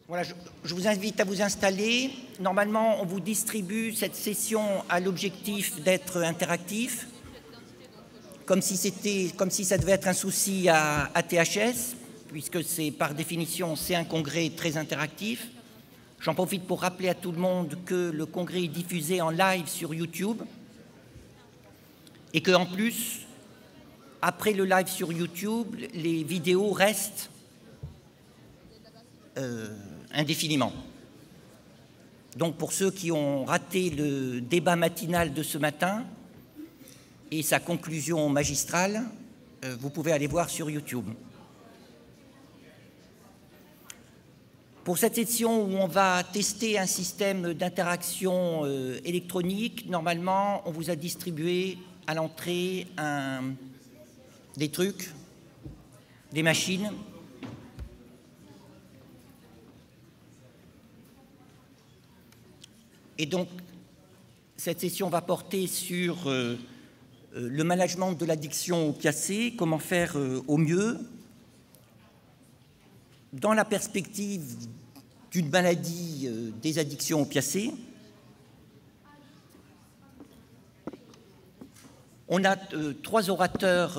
Voilà, je vous invite à vous installer. Normalement, on vous distribue cette session à l'objectif d'être interactif, comme si ça devait être un souci à THS, puisque c'est par définition, c'est un congrès très interactif. J'en profite pour rappeler à tout le monde que le congrès est diffusé en live sur YouTube et qu'en plus, après le live sur YouTube, les vidéos restent indéfiniment. Donc pour ceux qui ont raté le débat matinal de ce matin et sa conclusion magistrale, vous pouvez aller voir sur YouTube. Pour cette session où on va tester un système d'interaction électronique, normalement, on vous a distribué à l'entrée des trucs, des machines. Et donc, cette session va porter sur le management de l'addiction opiacée, comment faire au mieux, dans la perspective d'une maladie des addictions opiacées. On a trois orateurs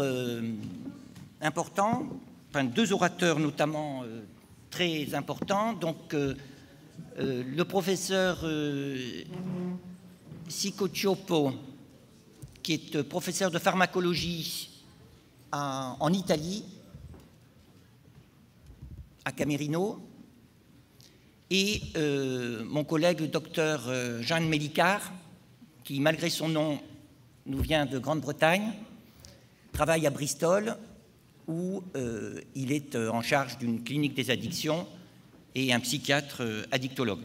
importants, enfin deux orateurs notamment très importants. Donc, le professeur Cicociopo, qui est professeur de pharmacologie en Italie, à Camerino, et mon collègue le docteur Jean Mélicard, qui, malgré son nom, nous vient de Grande-Bretagne, travaille à Bristol, où il est en charge d'une clinique des addictions et un psychiatre addictologue.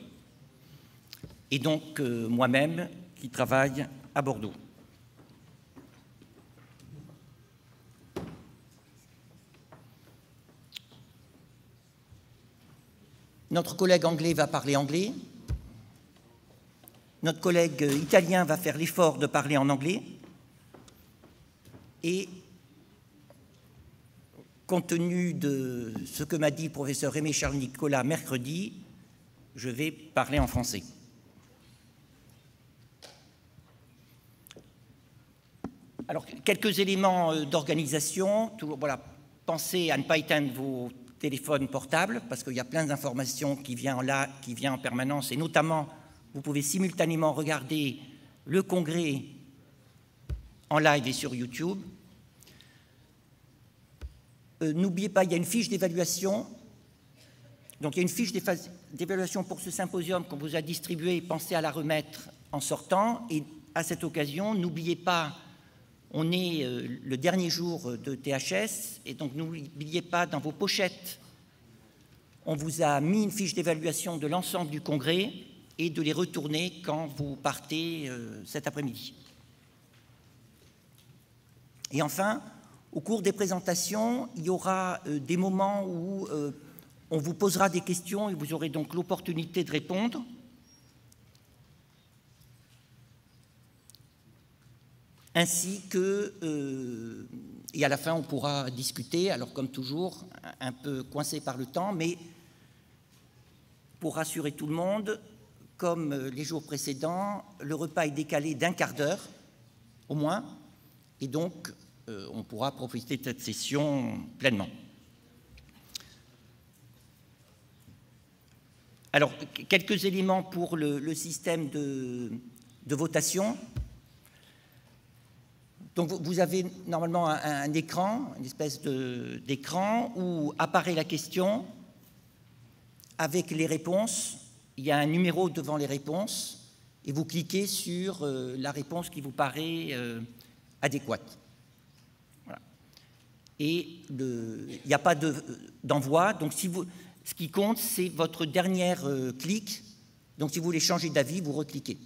Et donc moi-même, qui travaille à Bordeaux. Notre collègue anglais va parler anglais. Notre collègue italien va faire l'effort de parler en anglais. Et compte tenu de ce que m'a dit le professeur Aimé Charles Nicolas mercredi, je vais parler en français. Alors, quelques éléments d'organisation. Voilà, pensez à ne pas éteindre vos téléphones portables, parce qu'il y a plein d'informations qui viennent en permanence, et notamment, vous pouvez simultanément regarder le congrès en live et sur YouTube. N'oubliez pas, il y a une fiche d'évaluation. Donc, il y a une fiche d'évaluation pour ce symposium qu'on vous a distribué. Pensez à la remettre en sortant. Et à cette occasion, n'oubliez pas, on est le dernier jour de THS, et donc n'oubliez pas, dans vos pochettes, on vous a mis une fiche d'évaluation de l'ensemble du congrès et de les retourner quand vous partez cet après-midi. Et enfin, au cours des présentations, il y aura des moments où on vous posera des questions et vous aurez donc l'opportunité de répondre. Ainsi que, et à la fin, on pourra discuter, alors comme toujours, un peu coincé par le temps, mais pour rassurer tout le monde, comme les jours précédents, le repas est décalé d'1 quart d'heure, au moins, et donc on pourra profiter de cette session pleinement. Alors, quelques éléments pour le système de votation. Donc, vous avez normalement un écran, une espèce d'écran où apparaît la question avec les réponses. Il y a un numéro devant les réponses et vous cliquez sur la réponse qui vous paraît adéquate. Voilà. Et il n'y a pas d'envoi. Donc, ce qui compte, c'est votre dernier clic. Donc, si vous voulez changer d'avis, vous recliquez.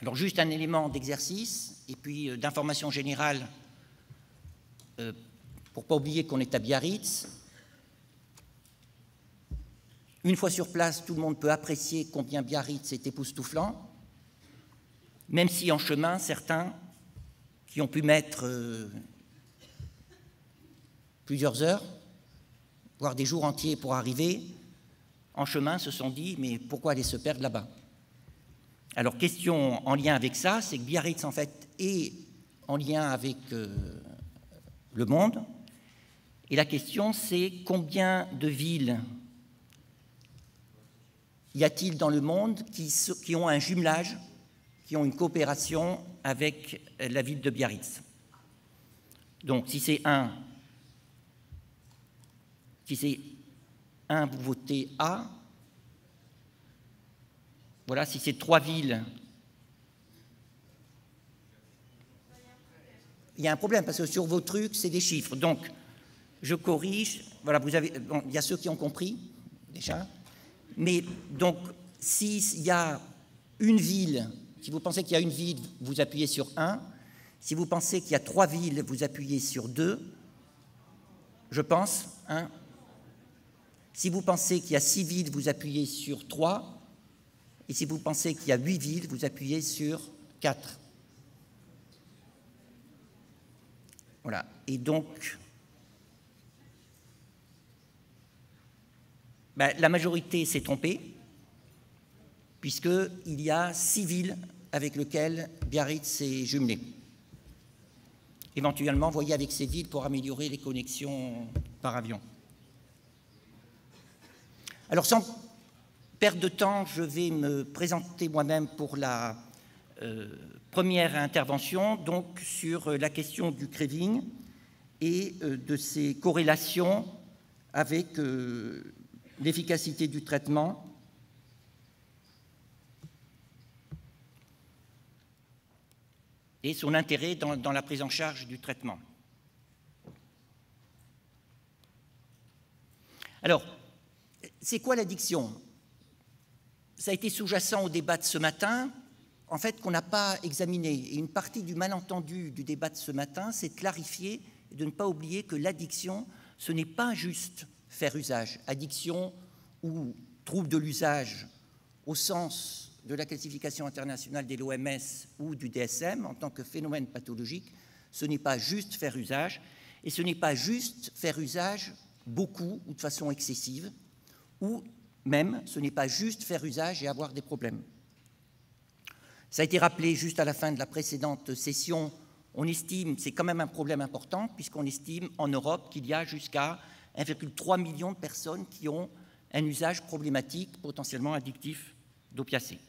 Alors, juste un élément d'exercice et puis d'information générale pour ne pas oublier qu'on est à Biarritz. Une fois sur place, tout le monde peut apprécier combien Biarritz est époustouflant, même si en chemin, certains qui ont pu mettre plusieurs heures voire des jours entiers pour arriver, en chemin se sont dit, mais pourquoi aller se perdre là-bas? Alors, question en lien avec ça, c'est que Biarritz, en fait, est en lien avec le monde. Et la question, c'est combien de villes y a-t-il dans le monde qui ont un jumelage, qui ont une coopération avec la ville de Biarritz? Donc, si c'est un, vous votez A. Voilà, si c'est 3 villes, il y a un problème, parce que sur vos trucs, c'est des chiffres. Donc, je corrige. Voilà, bon, il y a ceux qui ont compris, déjà. Mais donc, s'il y a une ville, si vous pensez qu'il y a une ville, vous appuyez sur 1. Si vous pensez qu'il y a 3 villes, vous appuyez sur 2. Je pense, 1. Si vous pensez qu'il y a 6 villes, vous appuyez sur 3. Et si vous pensez qu'il y a 8 villes, vous appuyez sur 4. Voilà. Et donc, la majorité s'est trompée, puisqu'il y a 6 villes avec lesquelles Biarritz est jumelé. Éventuellement, voyez avec ces villes pour améliorer les connexions par avion. Alors, sans perte de temps, je vais me présenter moi-même pour la première intervention, donc sur la question du craving et de ses corrélations avec l'efficacité du traitement et son intérêt dans la prise en charge du traitement. Alors, c'est quoi l'addiction? Ça a été sous-jacent au débat de ce matin, en fait, qu'on n'a pas examiné. Et une partie du malentendu du débat de ce matin, c'est de clarifier et de ne pas oublier que l'addiction, ce n'est pas juste faire usage. Addiction ou trouble de l'usage au sens de la classification internationale de l'OMS ou du DSM en tant que phénomène pathologique, ce n'est pas juste faire usage, et ce n'est pas juste faire usage beaucoup ou de façon excessive, ou même, ce n'est pas juste faire usage et avoir des problèmes. Ça a été rappelé juste à la fin de la précédente session, on estime, c'est quand même un problème important, puisqu'on estime en Europe qu'il y a jusqu'à 1,3 million de personnes qui ont un usage problématique, potentiellement addictif d'opiacés.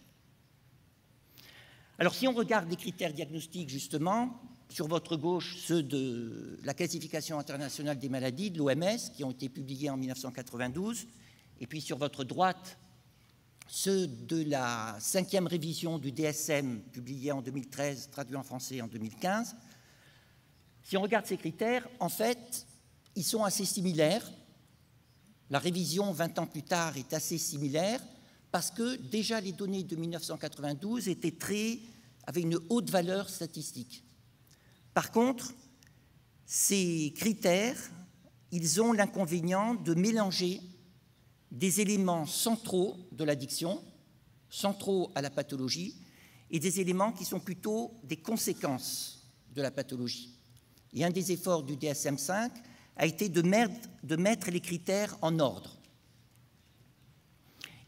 Alors si on regarde les critères diagnostiques, justement, sur votre gauche, ceux de la classification internationale des maladies, de l'OMS, qui ont été publiés en 1992, et puis sur votre droite, ceux de la 5e révision du DSM, publiée en 2013, traduit en français en 2015. Si on regarde ces critères, en fait, ils sont assez similaires. La révision, 20 ans plus tard, est assez similaire, parce que déjà les données de 1992 avaient une haute valeur statistique. Par contre, ces critères, ils ont l'inconvénient de mélanger des éléments centraux de l'addiction, centraux à la pathologie, et des éléments qui sont plutôt des conséquences de la pathologie. Et un des efforts du DSM-5 a été de mettre les critères en ordre.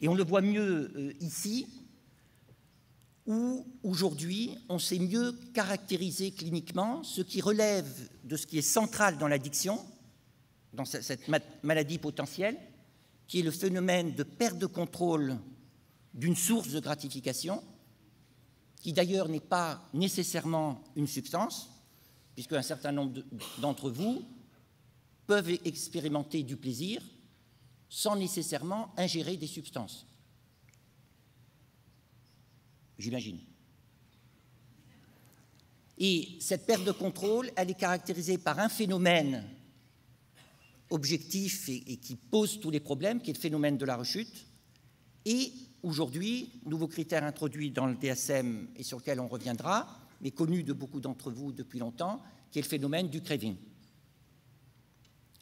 Et on le voit mieux ici, où aujourd'hui, on sait mieux caractériser cliniquement ce qui relève de ce qui est central dans l'addiction, dans cette maladie potentielle, qui est le phénomène de perte de contrôle d'une source de gratification, qui d'ailleurs n'est pas nécessairement une substance, puisque un certain nombre d'entre vous peuvent expérimenter du plaisir sans nécessairement ingérer des substances. J'imagine. Et cette perte de contrôle, elle est caractérisée par un phénomène objectif et qui pose tous les problèmes, qui est le phénomène de la rechute. Et aujourd'hui, nouveau critère introduit dans le DSM et sur lequel on reviendra, mais connu de beaucoup d'entre vous depuis longtemps, qui est le phénomène du craving.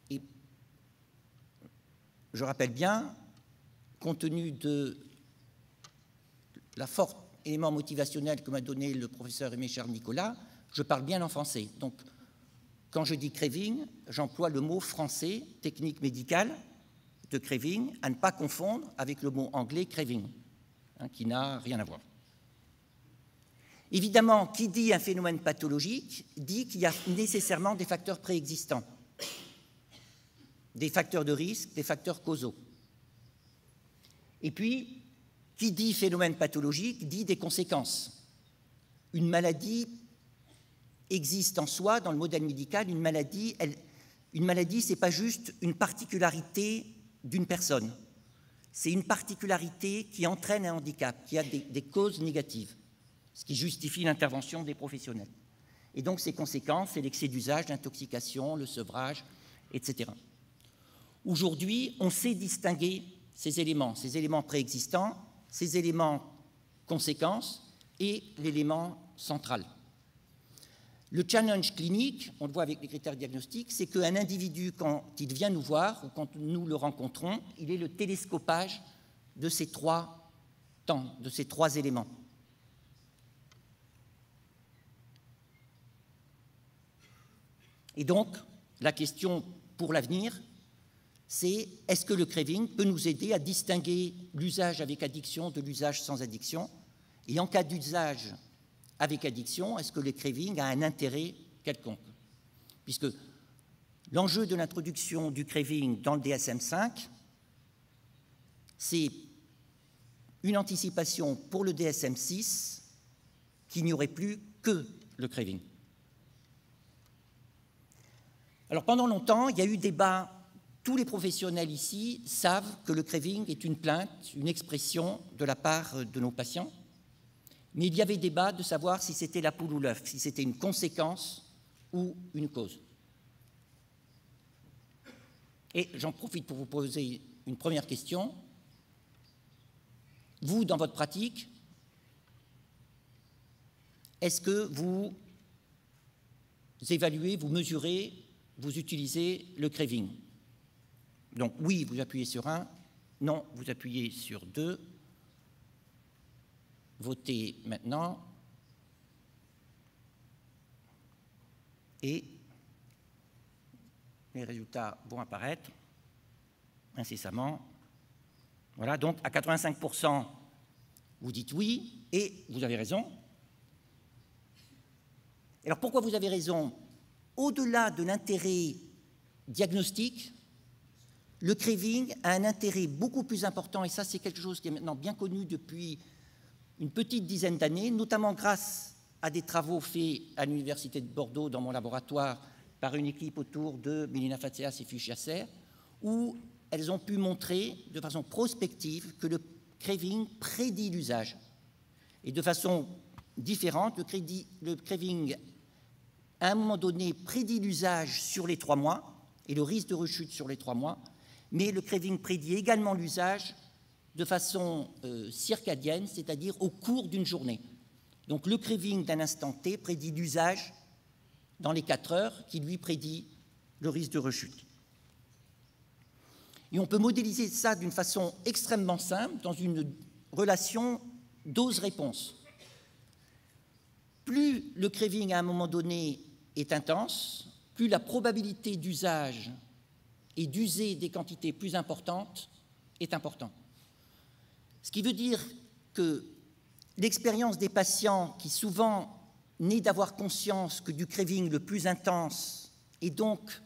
Et je rappelle bien, compte tenu de la forte élément motivationnel que m'a donné le professeur Aimé Charles Nicolas, je parle bien en français. Donc, quand je dis craving, j'emploie le mot français, technique médicale, de craving, à ne pas confondre avec le mot anglais craving, qui n'a rien à voir. Évidemment, qui dit un phénomène pathologique dit qu'il y a nécessairement des facteurs préexistants, des facteurs de risque, des facteurs causaux. Et puis, qui dit phénomène pathologique dit des conséquences. Une maladie existe en soi, dans le modèle médical, une maladie, ce n'est pas juste une particularité d'une personne. C'est une particularité qui entraîne un handicap, qui a des causes négatives, ce qui justifie l'intervention des professionnels. Et donc, ces conséquences, c'est l'excès d'usage, l'intoxication, le sevrage, etc. Aujourd'hui, on sait distinguer ces éléments préexistants, ces éléments conséquences et l'élément central. Le challenge clinique, on le voit avec les critères diagnostiques, c'est qu'un individu, quand il vient nous voir ou quand nous le rencontrons, il est le télescopage de ces trois temps, de ces trois éléments. Et donc, la question pour l'avenir, c'est est-ce que le craving peut nous aider à distinguer l'usage avec addiction de l'usage sans addiction? Et en cas d'usage avec addiction, est-ce que le craving a un intérêt quelconque? Puisque l'enjeu de l'introduction du craving dans le DSM-5, c'est une anticipation pour le DSM-6 qu'il n'y aurait plus que le craving. Alors pendant longtemps, il y a eu débat. Tous les professionnels ici savent que le craving est une plainte, une expression de la part de nos patients. Mais il y avait débat de savoir si c'était la poule ou l'œuf, si c'était une conséquence ou une cause. Et j'en profite pour vous poser une première question. Vous, dans votre pratique, est-ce que vous évaluez, vous mesurez, vous utilisez le craving? Donc oui, vous appuyez sur 1, non, vous appuyez sur 2. Votez maintenant. Et les résultats vont apparaître incessamment. Voilà, donc à 85%, vous dites oui, et vous avez raison. Alors pourquoi vous avez raison? Au-delà de l'intérêt diagnostique, le craving a un intérêt beaucoup plus important, et ça c'est quelque chose qui est maintenant bien connu depuis une petite dizaine d'années, notamment grâce à des travaux faits à l'Université de Bordeaux dans mon laboratoire par une équipe autour de Mélina Fatseas et Fuchs Yasser, où elles ont pu montrer de façon prospective que le craving prédit l'usage. Et de façon différente, le craving, à un moment donné, prédit l'usage sur les 3 mois et le risque de rechute sur les 3 mois, mais le craving prédit également l'usage de façon circadienne, c'est-à-dire au cours d'une journée. Donc le craving d'un instant T prédit l'usage dans les 4 heures, qui lui prédit le risque de rechute. Et on peut modéliser ça d'une façon extrêmement simple, dans une relation dose-réponse. Plus le craving à un moment donné est intense, plus la probabilité d'usage et d'user des quantités plus importantes est importante. Ce qui veut dire que l'expérience des patients qui souvent n'est d'avoir conscience que du craving le plus intense est donc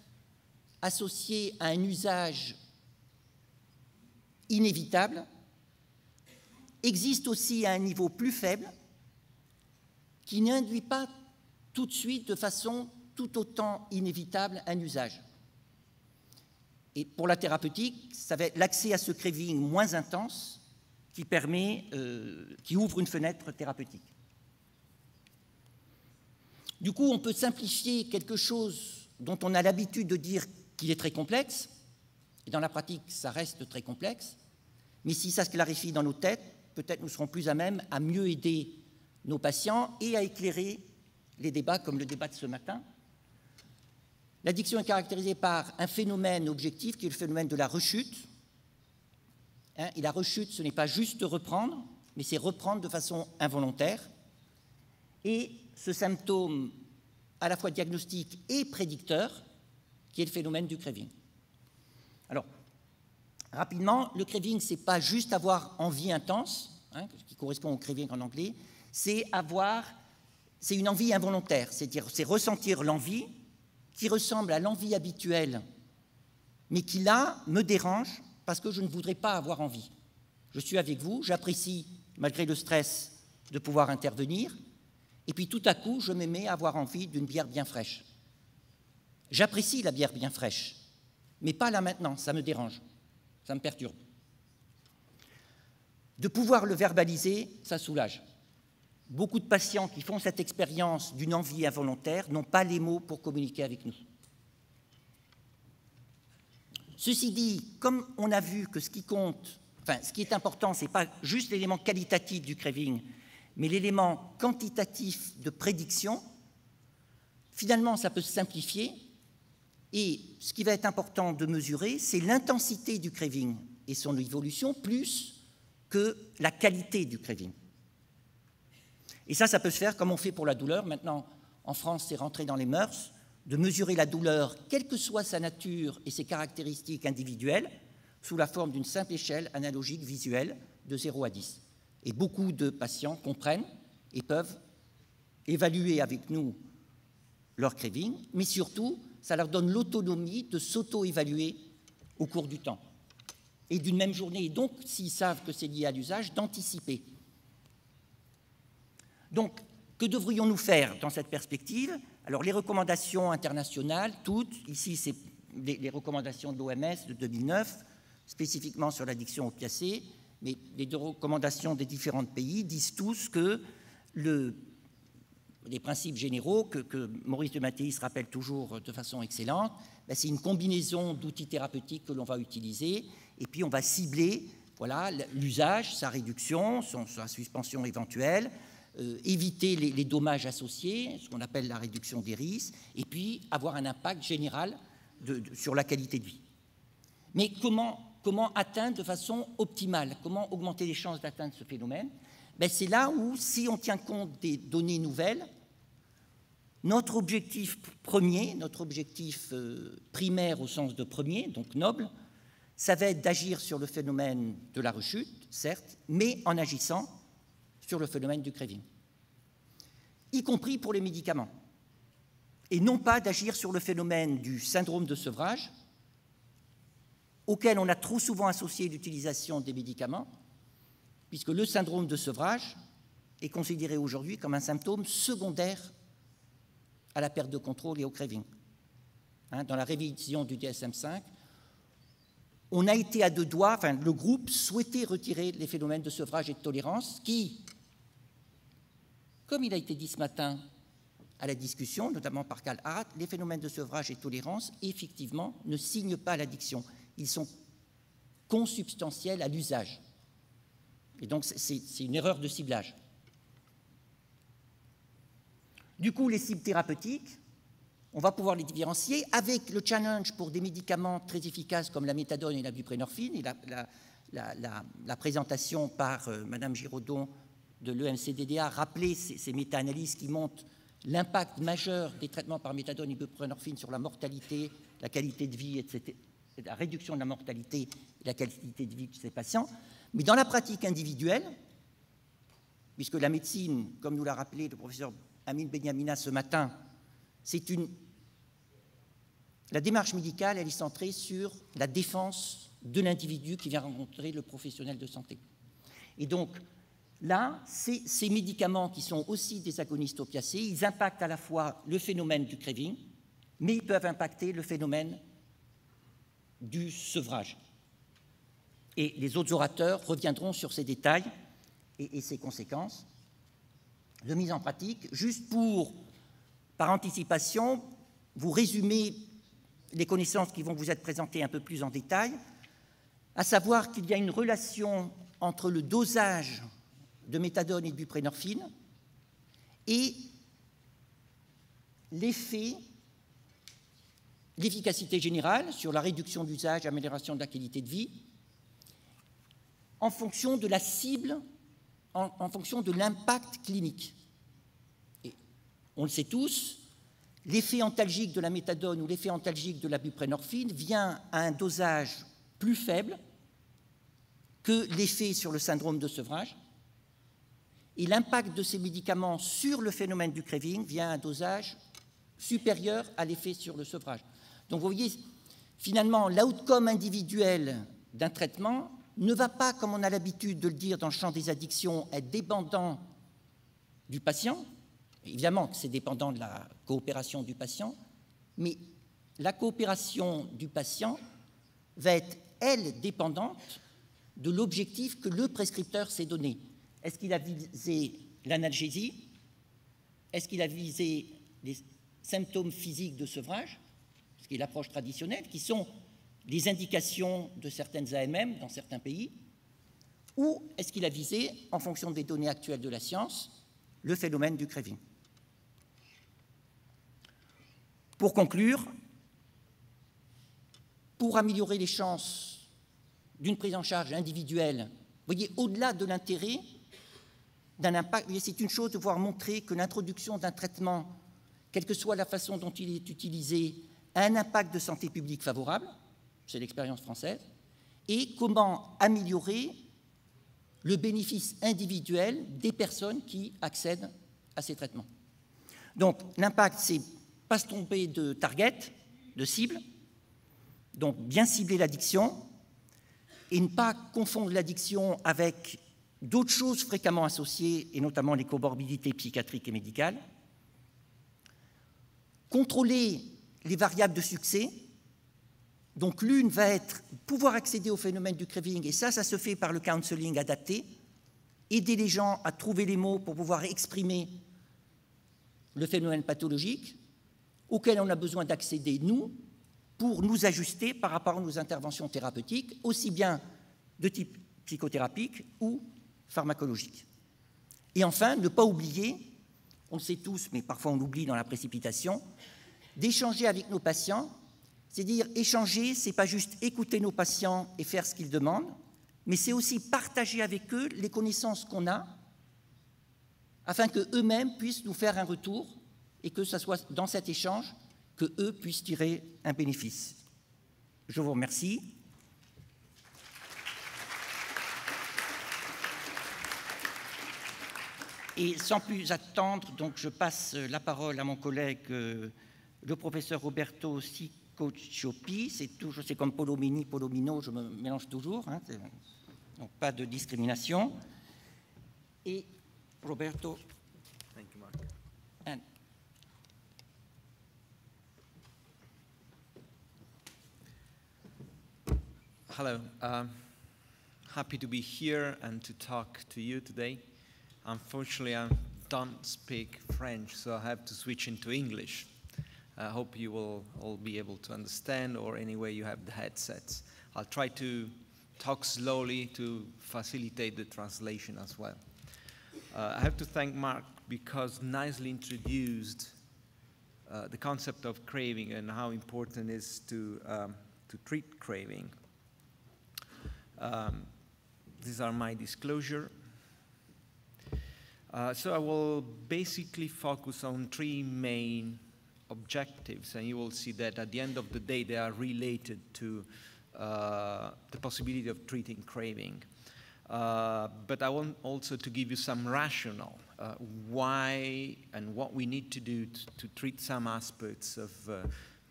associé à un usage inévitable, existe aussi à un niveau plus faible qui n'induit pas tout de suite de façon tout autant inévitable un usage. Et pour la thérapeutique, ça va être l'accès à ce craving moins intense qui ouvre une fenêtre thérapeutique. Du coup, on peut simplifier quelque chose dont on a l'habitude de dire qu'il est très complexe, et dans la pratique, ça reste très complexe, mais si ça se clarifie dans nos têtes, peut-être nous serons plus à même à mieux aider nos patients et à éclairer les débats comme le débat de ce matin. L'addiction est caractérisée par un phénomène objectif qui est le phénomène de la rechute. Et la rechute, ce n'est pas juste reprendre, mais c'est reprendre de façon involontaire. Et ce symptôme, à la fois diagnostique et prédicteur, qui est le phénomène du craving. Alors, Rapidement, le craving, ce n'est pas juste avoir envie intense, hein, qui correspond au craving en anglais, c'est une envie involontaire, c'est-à-dire c'est ressentir l'envie qui ressemble à l'envie habituelle, mais qui là me dérange parce que je ne voudrais pas avoir envie. Je suis avec vous, j'apprécie, malgré le stress, de pouvoir intervenir, et puis tout à coup, je me mets à avoir envie d'une bière bien fraîche. J'apprécie la bière bien fraîche, mais pas là maintenant, ça me dérange, ça me perturbe. De pouvoir le verbaliser, ça soulage. Beaucoup de patients qui font cette expérience d'une envie involontaire n'ont pas les mots pour communiquer avec nous. Ceci dit, comme on a vu que ce qui compte, enfin, ce qui est important, ce n'est pas juste l'élément qualitatif du craving, mais l'élément quantitatif de prédiction, finalement, ça peut se simplifier. Et ce qui va être important de mesurer, c'est l'intensité du craving et son évolution plus que la qualité du craving. Et ça peut se faire comme on fait pour la douleur. Maintenant, en France, c'est rentré dans les mœurs de mesurer la douleur, quelle que soit sa nature et ses caractéristiques individuelles, sous la forme d'une simple échelle analogique visuelle de 0 à 10. Et beaucoup de patients comprennent et peuvent évaluer avec nous leur craving, mais surtout, ça leur donne l'autonomie de s'auto-évaluer au cours du temps. Et d'une même journée, et donc, s'ils savent que c'est lié à l'usage, d'anticiper. Donc, que devrions-nous faire dans cette perspective? Alors, les recommandations internationales, toutes, ici, c'est les recommandations de l'OMS de 2009, spécifiquement sur l'addiction opiacée, mais les deux recommandations des différents pays disent tous que les principes généraux que Maurice de Mattéis rappelle toujours de façon excellente, c'est une combinaison d'outils thérapeutiques que l'on va utiliser, et puis on va cibler voilà, l'usage, sa réduction, sa suspension éventuelle, éviter les dommages associés, ce qu'on appelle la réduction des risques, et puis avoir un impact général sur la qualité de vie. Mais comment atteindre de façon optimale? Comment augmenter les chances d'atteindre ce phénomène? C'est là où, si on tient compte des données nouvelles, notre objectif premier, notre objectif primaire au sens de premier, donc noble, ça va être d'agir sur le phénomène de la rechute, certes, mais en agissant sur le phénomène du craving, y compris pour les médicaments, et non pas d'agir sur le phénomène du syndrome de sevrage, auquel on a trop souvent associé l'utilisation des médicaments, puisque le syndrome de sevrage est considéré aujourd'hui comme un symptôme secondaire à la perte de contrôle et au craving. Dans la révision du DSM-5, on a été à deux doigts, enfin le groupe souhaitait retirer les phénomènes de sevrage et de tolérance qui, comme il a été dit ce matin à la discussion, notamment par Karl Hart, les phénomènes de sevrage et de tolérance, effectivement, ne signent pas l'addiction. Ils sont consubstantiels à l'usage. Et donc, c'est une erreur de ciblage. Du coup, les cibles thérapeutiques, on va pouvoir les différencier avec le challenge pour des médicaments très efficaces comme la méthadone et la buprenorphine, et la présentation par Mme Giraudon de l'EMCDDA rappelait ces méta-analyses qui montrent l'impact majeur des traitements par méthadone et buprenorphine sur la mortalité, la qualité de vie, etc., la réduction de la mortalité et la qualité de vie de ces patients. Mais dans la pratique individuelle, puisque la médecine, comme nous l'a rappelé le professeur Amin Benyamina ce matin, la démarche médicale, elle est centrée sur la défense de l'individu qui vient rencontrer le professionnel de santé. Et donc, là, ces médicaments qui sont aussi des agonistes opiacés, ils impactent à la fois le phénomène du craving, mais ils peuvent impacter le phénomène du sevrage. Et les autres orateurs reviendront sur ces détails et ces conséquences de mise en pratique. Juste par anticipation, vous résumer les connaissances qui vont vous être présentées un peu plus en détail, à savoir qu'il y a une relation entre le dosage de méthadone et de buprenorphine et l'efficacité générale sur la réduction d'usage, amélioration de la qualité de vie, en fonction de la cible, en fonction de l'impact clinique. Et on le sait tous, l'effet antalgique de la méthadone ou l'effet antalgique de la buprenorphine vient à un dosage plus faible que l'effet sur le syndrome de sevrage. Et l'impact de ces médicaments sur le phénomène du craving vient à un dosage supérieur à l'effet sur le sevrage. Donc vous voyez, finalement, l'outcome individuel d'un traitement ne va pas, comme on a l'habitude de le dire dans le champ des addictions, être dépendant du patient. Évidemment que c'est dépendant de la coopération du patient, mais la coopération du patient va être, elle, dépendante de l'objectif que le prescripteur s'est donné. Est-ce qu'il a visé l'analgésie? Est-ce qu'il a visé les symptômes physiques de sevrage, ce qui est l'approche traditionnelle, qui sont les indications de certaines AMM dans certains pays? Ou est-ce qu'il a visé, en fonction des données actuelles de la science, le phénomène du craving? Pour conclure, pour améliorer les chances d'une prise en charge individuelle, vous voyez, au-delà de l'intérêt d'un impact, c'est une chose de pouvoir montrer que l'introduction d'un traitement, quelle que soit la façon dont il est utilisé, a un impact de santé publique favorable, c'est l'expérience française, et comment améliorer le bénéfice individuel des personnes qui accèdent à ces traitements. Donc l'impact, c'est pas se tromper de target, de cible, donc bien cibler l'addiction et ne pas confondre l'addiction avec d'autres choses fréquemment associées, et notamment les comorbidités psychiatriques et médicales. Contrôler les variables de succès. Donc l'une va être pouvoir accéder au phénomène du craving, et ça se fait par le counseling adapté, aider les gens à trouver les mots pour pouvoir exprimer le phénomène pathologique auquel on a besoin d'accéder, nous, pour nous ajuster par rapport à nos interventions thérapeutiques, aussi bien de type psychothérapique ou pharmacologique. Et enfin, ne pas oublier, on le sait tous, mais parfois on l'oublie dans la précipitation, d'échanger avec nos patients. C'est-à-dire, échanger, ce n'est pas juste écouter nos patients et faire ce qu'ils demandent, mais c'est aussi partager avec eux les connaissances qu'on a, afin qu'eux-mêmes puissent nous faire un retour et que ce soit dans cet échange qu'eux puissent tirer un bénéfice. Je vous remercie. Et sans plus attendre, donc je passe la parole à mon collègue, le professeur Roberto Ciccioppi. C'est comme Polomini, Polomino, je me mélange toujours, hein, donc pas de discrimination. Et Roberto. Thank you, Mark. And Hello. Happy to be here and to talk to you today. Unfortunately, I don't speak French, so I have to switch into English. I hope you will all be able to understand, or anyway you have the headsets. I'll try to talk slowly to facilitate the translation as well. I have to thank Mark because nicely introduced the concept of craving and how important it is to treat craving. These are my disclosure. So I will basically focus on three main objectives, and you will see that at the end of the day they are related to the possibility of treating craving. But I want also to give you some rationale why and what we need to do to treat some aspects of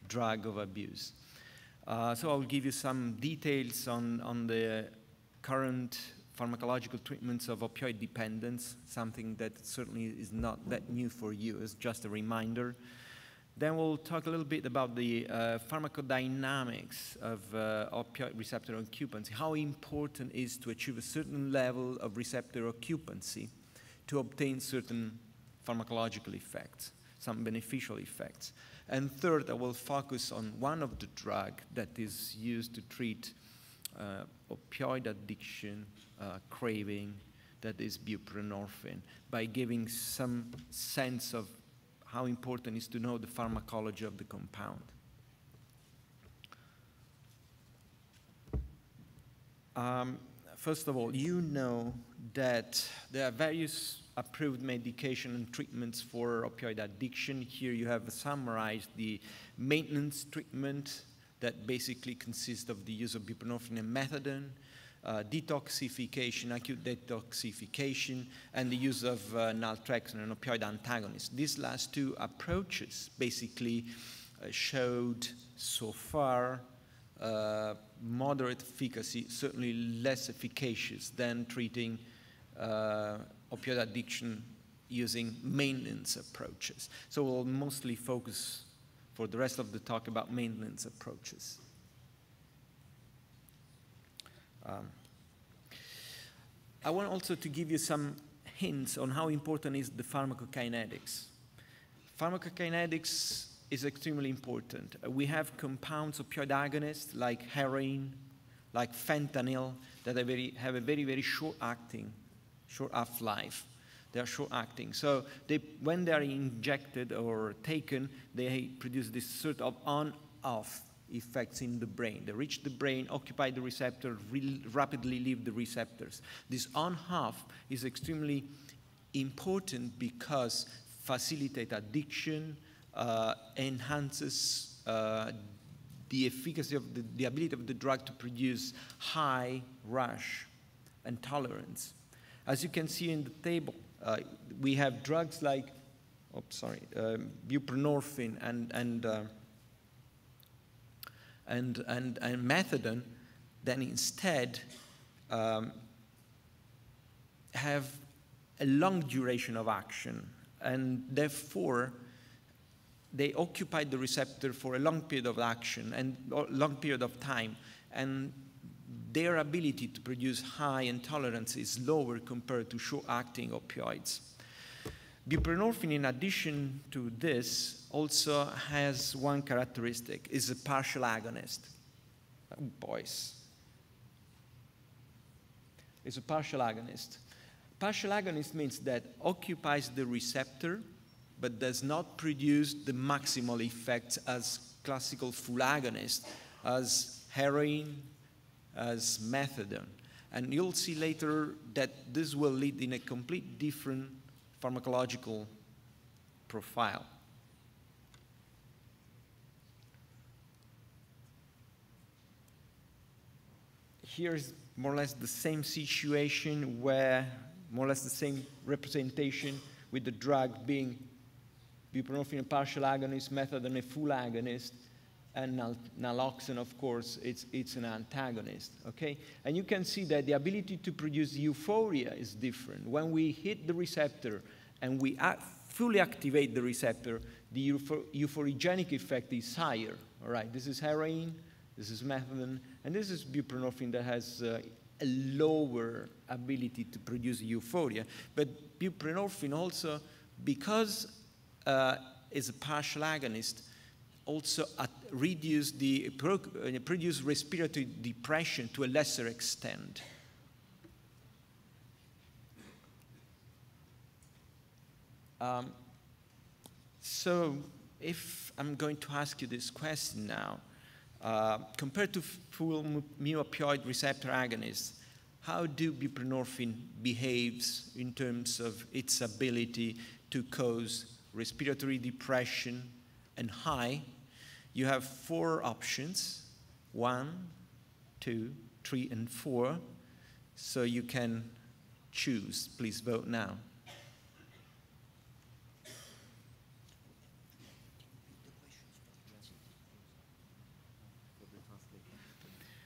drug abuse. So I will give you some details on the current pharmacological treatments of opioid dependence, something that certainly is not that new for you, it's just a reminder. Then we'll talk a little bit about the pharmacodynamics of opioid receptor occupancy, how important it is to achieve a certain level of receptor occupancy to obtain certain pharmacological effects, some beneficial effects. And third, I will focus on one of the drugs that is used to treat opioid addiction, craving, that is buprenorphine, by giving some sense of how important it is to know the pharmacology of the compound. First of all, you know that there are various approved medication and treatments for opioid addiction. Here you have summarized the maintenance treatment that basically consists of the use of buprenorphine and methadone. detoxification, acute detoxification, and the use of naltrexone, an opioid antagonist. These last two approaches basically showed so far moderate efficacy, certainly less efficacious than treating opioid addiction using maintenance approaches. So we'll mostly focus for the rest of the talk about maintenance approaches. I want also to give you some hints on how important is the pharmacokinetics. Pharmacokinetics is extremely important. We have compounds, opioid agonists like heroin, like fentanyl, that have a very short half-life. They are short-acting. So when they are injected or taken, they produce this sort of on-off effects in the brain. They reach the brain, occupy the receptor, rapidly leave the receptors. This on-off is extremely important because facilitates addiction, enhances the efficacy of the ability of the drug to produce high rush and tolerance. As you can see in the table, we have drugs like, buprenorphine and methadone, then instead have a long duration of action, and therefore they occupy the receptor for a long period of action and long period of time, and their ability to produce high intolerance is lower compared to short-acting opioids. Buprenorphine, in addition to this, also has one characteristic, is a partial agonist. Oh, boys. It's a partial agonist. Partial agonist means that occupies the receptor, but does not produce the maximal effects as classical full agonist, as heroin, as methadone. And you'll see later that this will lead in a complete different pharmacological profile. Here's more or less the same situation where more or less the same representation with the drug being buprenorphine a partial agonist, methadone a full agonist, and naloxone, of course, it's an antagonist, okay? And you can see that the ability to produce euphoria is different. When we hit the receptor and we fully activate the receptor, the euphorigenic effect is higher, all right? This is heroin, this is methadone, and this is buprenorphine that has a lower ability to produce euphoria. But buprenorphine also, because it's a partial agonist, also produce respiratory depression to a lesser extent. So if I'm going to ask you this question now, compared to full mu-opioid receptor agonists, how do buprenorphine behaves in terms of its ability to cause respiratory depression and high? You have 4 options, 1, 2, 3, and 4. So you can choose. Please vote now.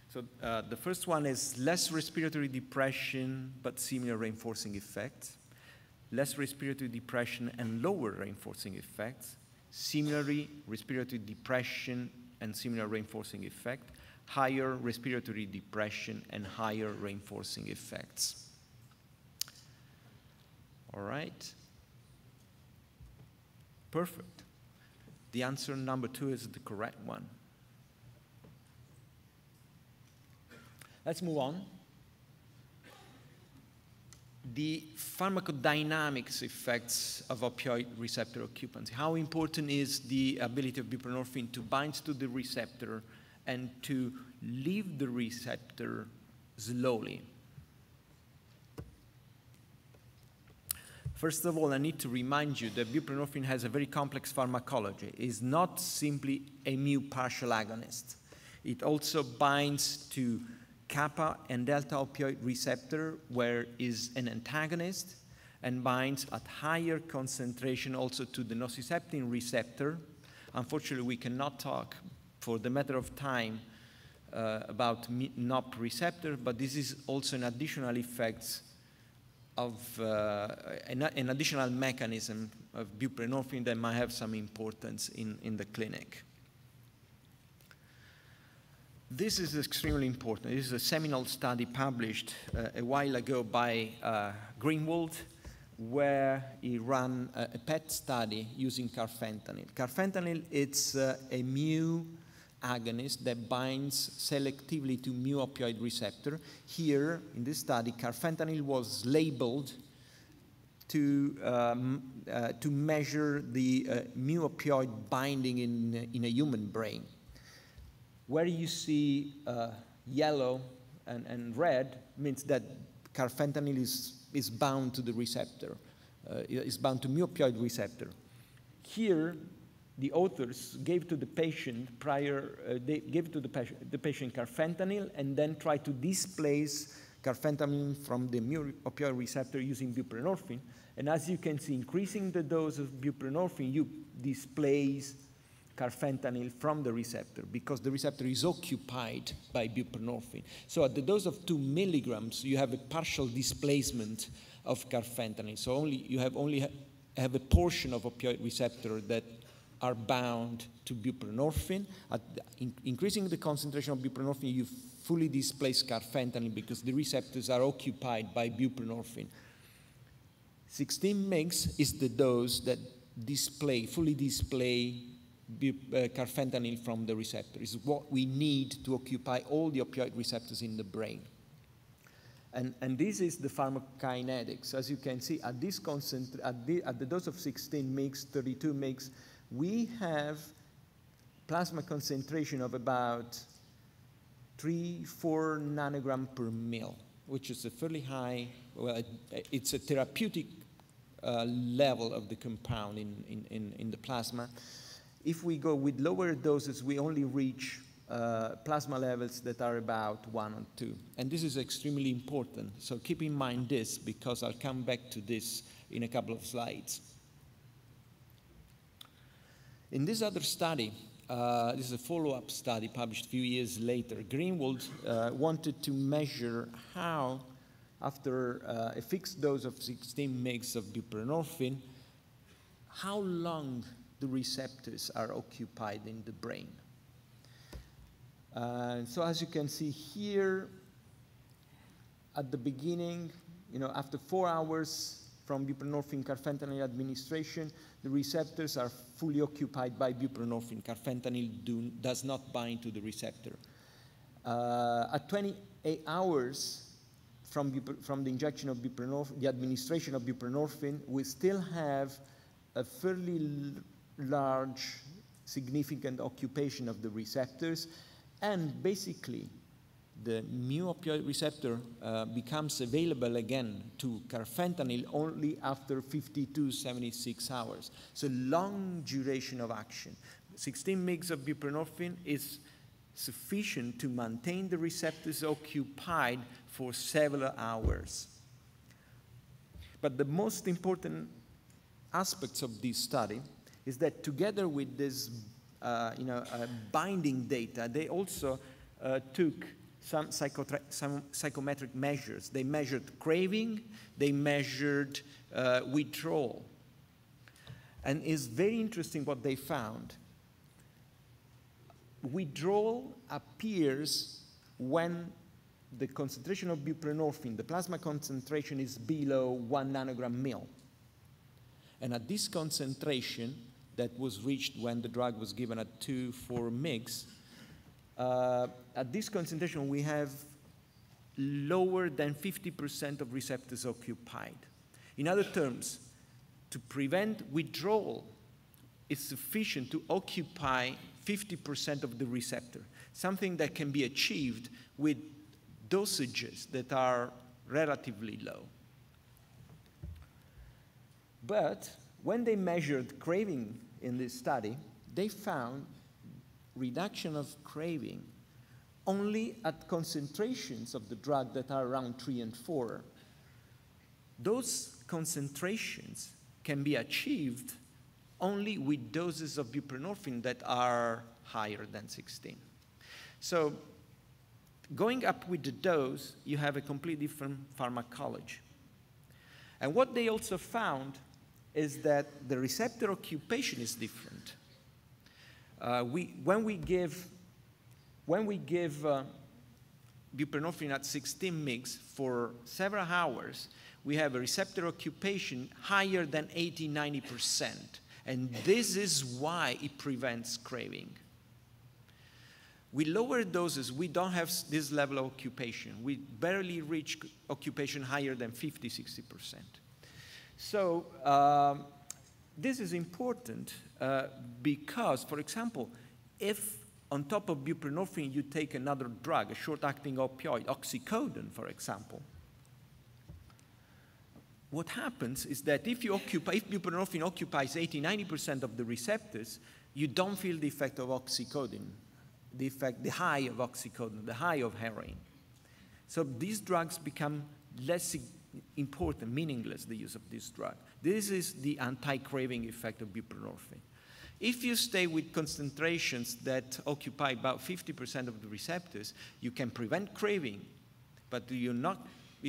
So the first one is less respiratory depression, but similar reinforcing effects. Less respiratory depression and lower reinforcing effects. Similarly, respiratory depression and similar reinforcing effect. Higher respiratory depression and higher reinforcing effects. All right. Perfect. The answer number 2 is the correct one. Let's move on. The pharmacodynamics effects of opioid receptor occupancy. How important is the ability of buprenorphine to bind to the receptor and to leave the receptor slowly? First of all, I need to remind you that buprenorphine has a very complex pharmacology. It is not simply a mu partial agonist. It also binds to kappa and delta opioid receptor, where is an antagonist and binds at higher concentration also to the nociceptin receptor. Unfortunately, we cannot talk for the matter of time about NOP receptor, but this is also an additional effect of an additional mechanism of buprenorphine that might have some importance in the clinic. This is extremely important. This is a seminal study published a while ago by Greenwald, where he ran a PET study using carfentanil. Carfentanil, it's a mu agonist that binds selectively to mu opioid receptor. Here, in this study, carfentanil was labeled to measure the mu opioid binding in a human brain. Where you see yellow and red means that carfentanil is bound to the receptor, is bound to mu opioid receptor. Here, the authors gave to the patient they gave to the patient carfentanil and then tried to displace carfentanil from the mu opioid receptor using buprenorphine. And as you can see, increasing the dose of buprenorphine, you displace carfentanil from the receptor because the receptor is occupied by buprenorphine. So at the dose of 2 milligrams, you have a partial displacement of carfentanil. So you only have a portion of opioid receptor that are bound to buprenorphine. Increasing the concentration of buprenorphine, you fully displace carfentanil because the receptors are occupied by buprenorphine. 16 mg is the dose that fully display carfentanil from the receptor. It's what we need to occupy all the opioid receptors in the brain. And this is the pharmacokinetics. As you can see, at the dose of 16 mg, 32 mg, we have plasma concentration of about 3-4 nanogram per mil, which is a fairly high, well, it's a therapeutic level of the compound in the plasma. If we go with lower doses, we only reach plasma levels that are about 1 or 2. And this is extremely important. So keep in mind this, because I'll come back to this in a couple of slides. In this other study, this is a follow-up study published a few years later, Greenwald wanted to measure how, after a fixed dose of 16 mg of buprenorphine, how long the receptors are occupied in the brain. So as you can see here, at the beginning, after 4 hours from buprenorphine carfentanil administration, the receptors are fully occupied by buprenorphine. Carfentanil does not bind to the receptor. At 28 hours from the injection of buprenorphine, the administration of buprenorphine, we still have a fairly large, significant occupation of the receptors, and basically the mu opioid receptor becomes available again to carfentanil only after 52-76 hours. So long duration of action. 16 mg of buprenorphine is sufficient to maintain the receptors occupied for several hours. But the most important aspects of this study is that together with this binding data, they also took some psychometric measures. They measured craving, they measured withdrawal. And it's very interesting what they found. Withdrawal appears when the concentration of buprenorphine, the plasma concentration, is below 1 nanogram mil. And at this concentration that was reached when the drug was given at 2-4 mg, at this concentration, we have lower than 50% of receptors occupied. In other terms, to prevent withdrawal, it's sufficient to occupy 50% of the receptor, something that can be achieved with dosages that are relatively low. But when they measured craving in this study, they found reduction of craving only at concentrations of the drug that are around 3 and 4. Those concentrations can be achieved only with doses of buprenorphine that are higher than 16. So going up with the dose, you have a completely different pharmacology. And what they also found is that the receptor occupation is different. When we give buprenorphine at 16 mg for several hours, we have a receptor occupation higher than 80–90%. And this is why it prevents craving. With lower doses, we don't have this level of occupation. We barely reach occupation higher than 50–60%. So this is important because, for example, if on top of buprenorphine you take another drug, a short-acting opioid, oxycodone, for example, what happens is that if buprenorphine occupies 80–90% of the receptors, you don't feel the effect of oxycodone, the high of oxycodone, the high of heroin. So these drugs become less important, meaningless, the use of this drug. This is the anti-craving effect of buprenorphine. If you stay with concentrations that occupy about 50% of the receptors, you can prevent craving, but you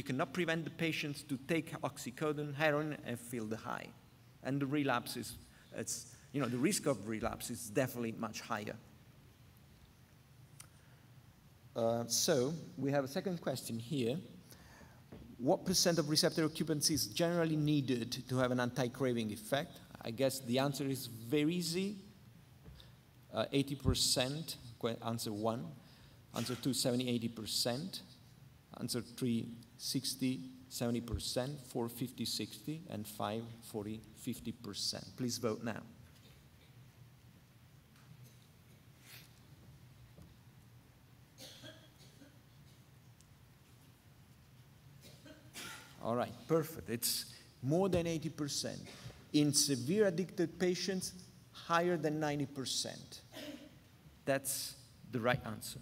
cannot prevent the patients to take oxycodone, heroin, and feel the high. And the relapse is, the risk of relapse is definitely much higher. So we have a second question here. What percent of receptor occupancy is generally needed to have an anti-craving effect? I guess the answer is very easy. 80%, answer 1. Answer 2, 70–80%. Answer 3, 60–70%. 4, 50–60%. And 5, 40–50%. Please vote now. All right, perfect. It's more than 80%. In severe addicted patients, higher than 90%. That's the right answer.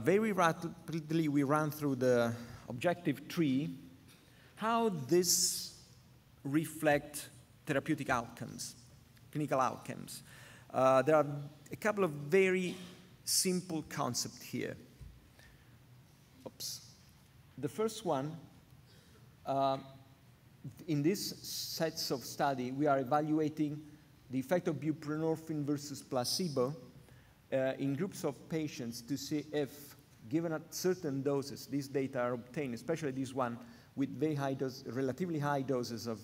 Very rapidly, we ran through the objective tree. How this reflect therapeutic outcomes, clinical outcomes. There are a couple of very simple concepts here. Oops. The first one, in this sets of study, we are evaluating the effect of buprenorphine versus placebo in groups of patients to see if, given at certain doses, these data are obtained, especially this one with very high dose, relatively high doses of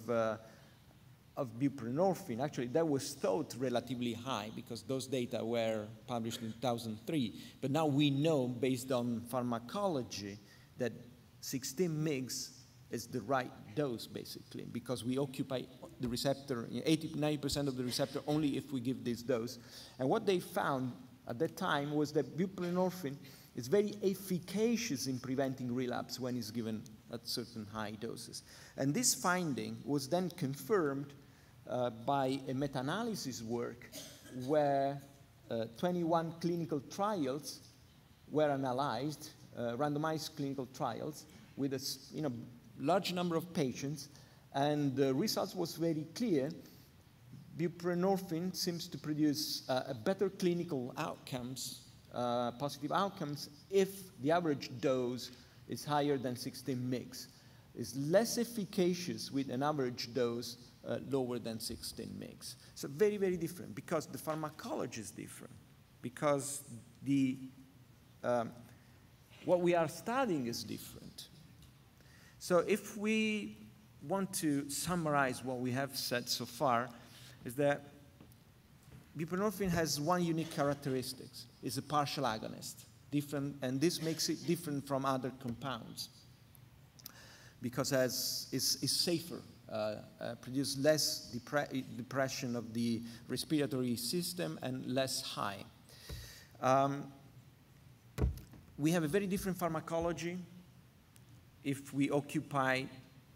buprenorphine. Actually, that was thought relatively high because those data were published in 2003. But now we know, based on pharmacology, that 16 mg is the right dose, basically, because we occupy the receptor, 80–90% of the receptor only if we give this dose. And what they found at that time was that buprenorphine is very efficacious in preventing relapse when it's given at certain high doses. And this finding was then confirmed by a meta-analysis work where 21 clinical trials were analyzed, randomized clinical trials with a large number of patients, and the results was very clear. Buprenorphine seems to produce a better clinical outcomes, positive outcomes, if the average dose is higher than 16 mg. It's less efficacious with an average dose lower than 16 mg. So very, very different, because the pharmacology is different, because what we are studying is different. So if we want to summarize what we have said so far, is that buprenorphine has one unique characteristic. It's a partial agonist, different, and this makes it different from other compounds because it's safer, produces less depression of the respiratory system and less high. We have a very different pharmacology if we occupy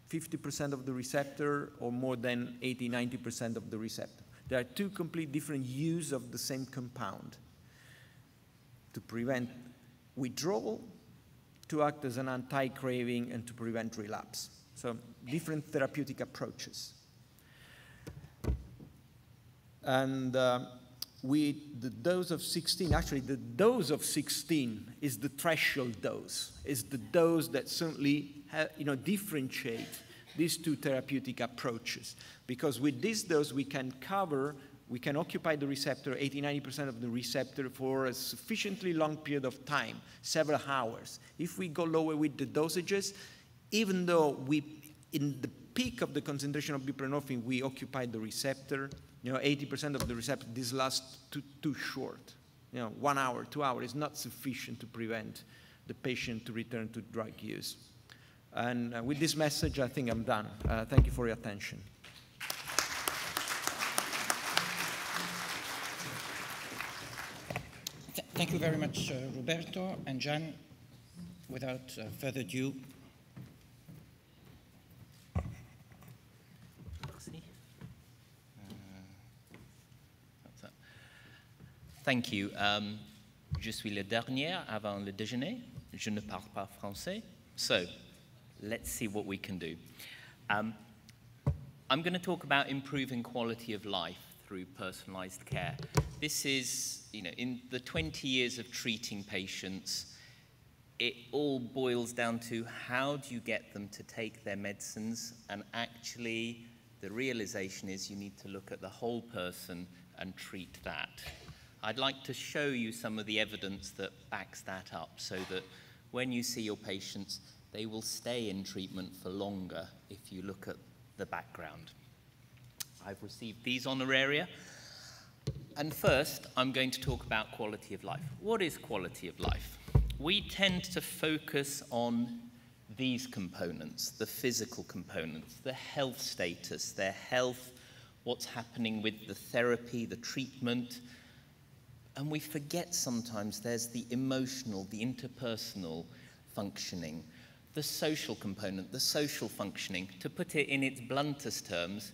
50% of the receptor or more than 80–90% of the receptor. There are two completely different uses of the same compound. to prevent withdrawal, to act as an anti-craving, and to prevent relapse. So different therapeutic approaches. And with the dose of 16, actually the dose of 16 is the threshold dose, is the dose that certainly differentiate these two therapeutic approaches. Because with this dose we can occupy the receptor, 80–90% of the receptor, for a sufficiently long period of time, several hours. If we go lower with the dosages, even though in the peak of the concentration of buprenorphine, we occupy the receptor, 80% of the receptor, this lasts too short. 1 hour, 2 hours is not sufficient to prevent the patient to return to drug use. And with this message, I think I'm done. Thank you for your attention. Thank you very much, Roberto and Gian. Without further ado, Thank you. Je suis la dernière avant le déjeuner. Je ne parle pas français. So, let's see what we can do. I'm going to talk about improving quality of life through personalized care. This is, in the 20 years of treating patients, it all boils down to how do you get them to take their medicines, and actually the realization is you need to look at the whole person and treat that. I'd like to show you some of the evidence that backs that up so that when you see your patients, they will stay in treatment for longer if you look at the background. I've received these honoraria. And first, I'm going to talk about quality of life. What is quality of life? We tend to focus on these components, the physical components, the health status, their health, what's happening with the therapy, the treatment. And we forget sometimes there's the emotional, the interpersonal functioning, the social component, the social functioning. To put it in its bluntest terms,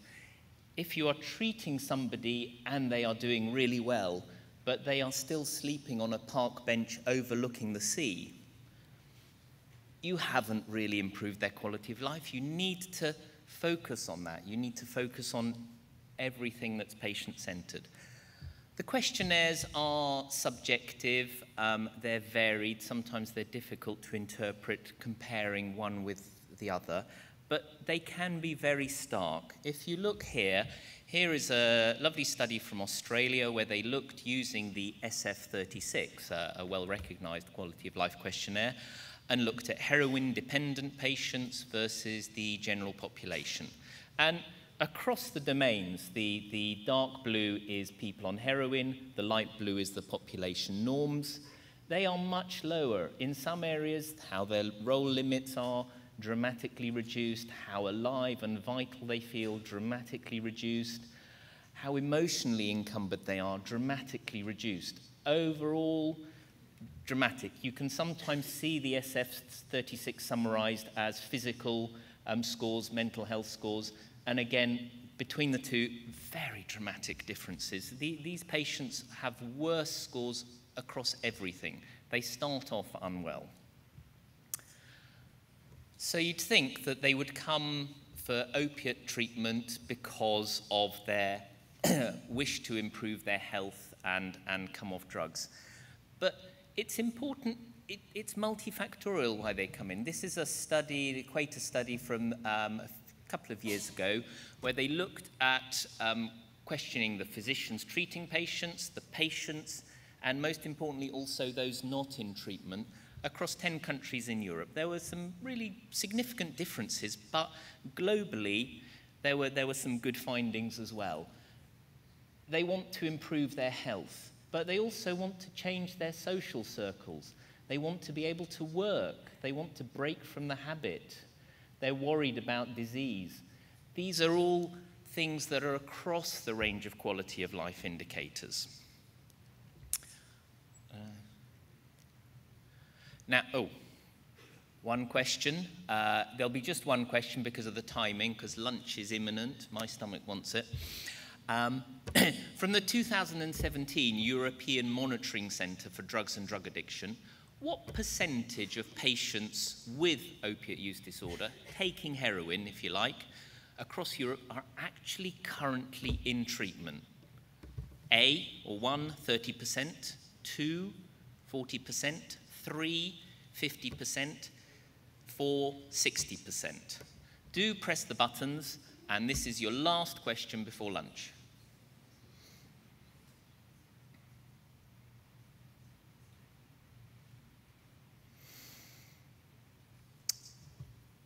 if you are treating somebody and they are doing really well, but they are still sleeping on a park bench overlooking the sea, you haven't really improved their quality of life. You need to focus on that. You need to focus on everything that's patient-centered. The questionnaires are subjective, they're varied, sometimes they're difficult to interpret comparing one with the other, but they can be very stark. If you look here is a lovely study from Australia where they looked using the SF36, a well-recognized quality of life questionnaire, and looked at heroin-dependent patients versus the general population. And across the domains, the dark blue is people on heroin, the light blue is the population norms. They are much lower. In some areas, how their role limits are dramatically reduced, how alive and vital they feel, dramatically reduced, how emotionally encumbered they are, dramatically reduced. Overall, dramatic. You can sometimes see the SF36 summarized as physical scores, mental health scores, and again, between the two, very dramatic differences. These patients have worse scores across everything. They start off unwell. So you'd think that they would come for opiate treatment because of their wish to improve their health and come off drugs. But it's important, it's multifactorial why they come in. This is a study, the Equator study from a couple of years ago, where they looked at questioning the physicians treating patients, the patients, and most importantly also those not in treatment across 10 countries in Europe. There were some really significant differences, but globally there were some good findings as well. They want to improve their health, but they also want to change their social circles. They want to be able to work. They want to break from the habit. They're worried about disease. These are all things that are across the range of quality of life indicators. Now, one question. There'll be just one question because of the timing, because lunch is imminent. My stomach wants it. From the 2017 European Monitoring Centre for Drugs and Drug Addiction, what percentage of patients with opiate use disorder, taking heroin, if you like, across Europe are actually currently in treatment? A, or 1, 30%, 2, 40%, 3, 50%, 4, 60%. Do press the buttons, and this is your last question before lunch.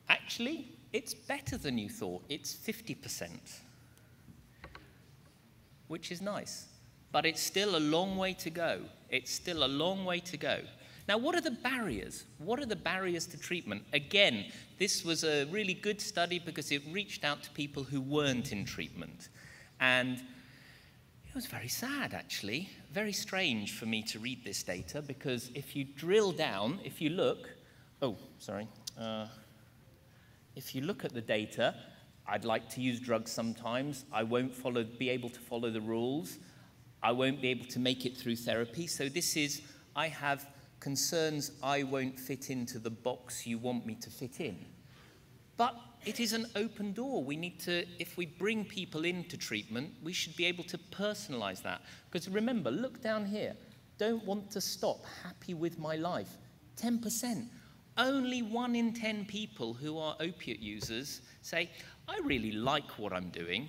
Actually, it's better than you thought. It's 50%, which is nice. But it's still a long way to go. It's still a long way to go. Now, what are the barriers? What are the barriers to treatment? Again, this was a really good study because it reached out to people who weren't in treatment. And it was very sad, actually. Very strange for me to read this data because if you drill down, if you look, if you look at the data, I'd like to use drugs sometimes. I won't be able to follow the rules. I won't be able to make it through therapy. So this is, I have concerns I won't fit into the box you want me to fit in. But it is an open door. We need to, if we bring people into treatment, we should be able to personalize that. Because remember, look down here. Don't want to stop, happy with my life. 10%. Only 1 in 10 people who are opiate users say, I really like what I'm doing.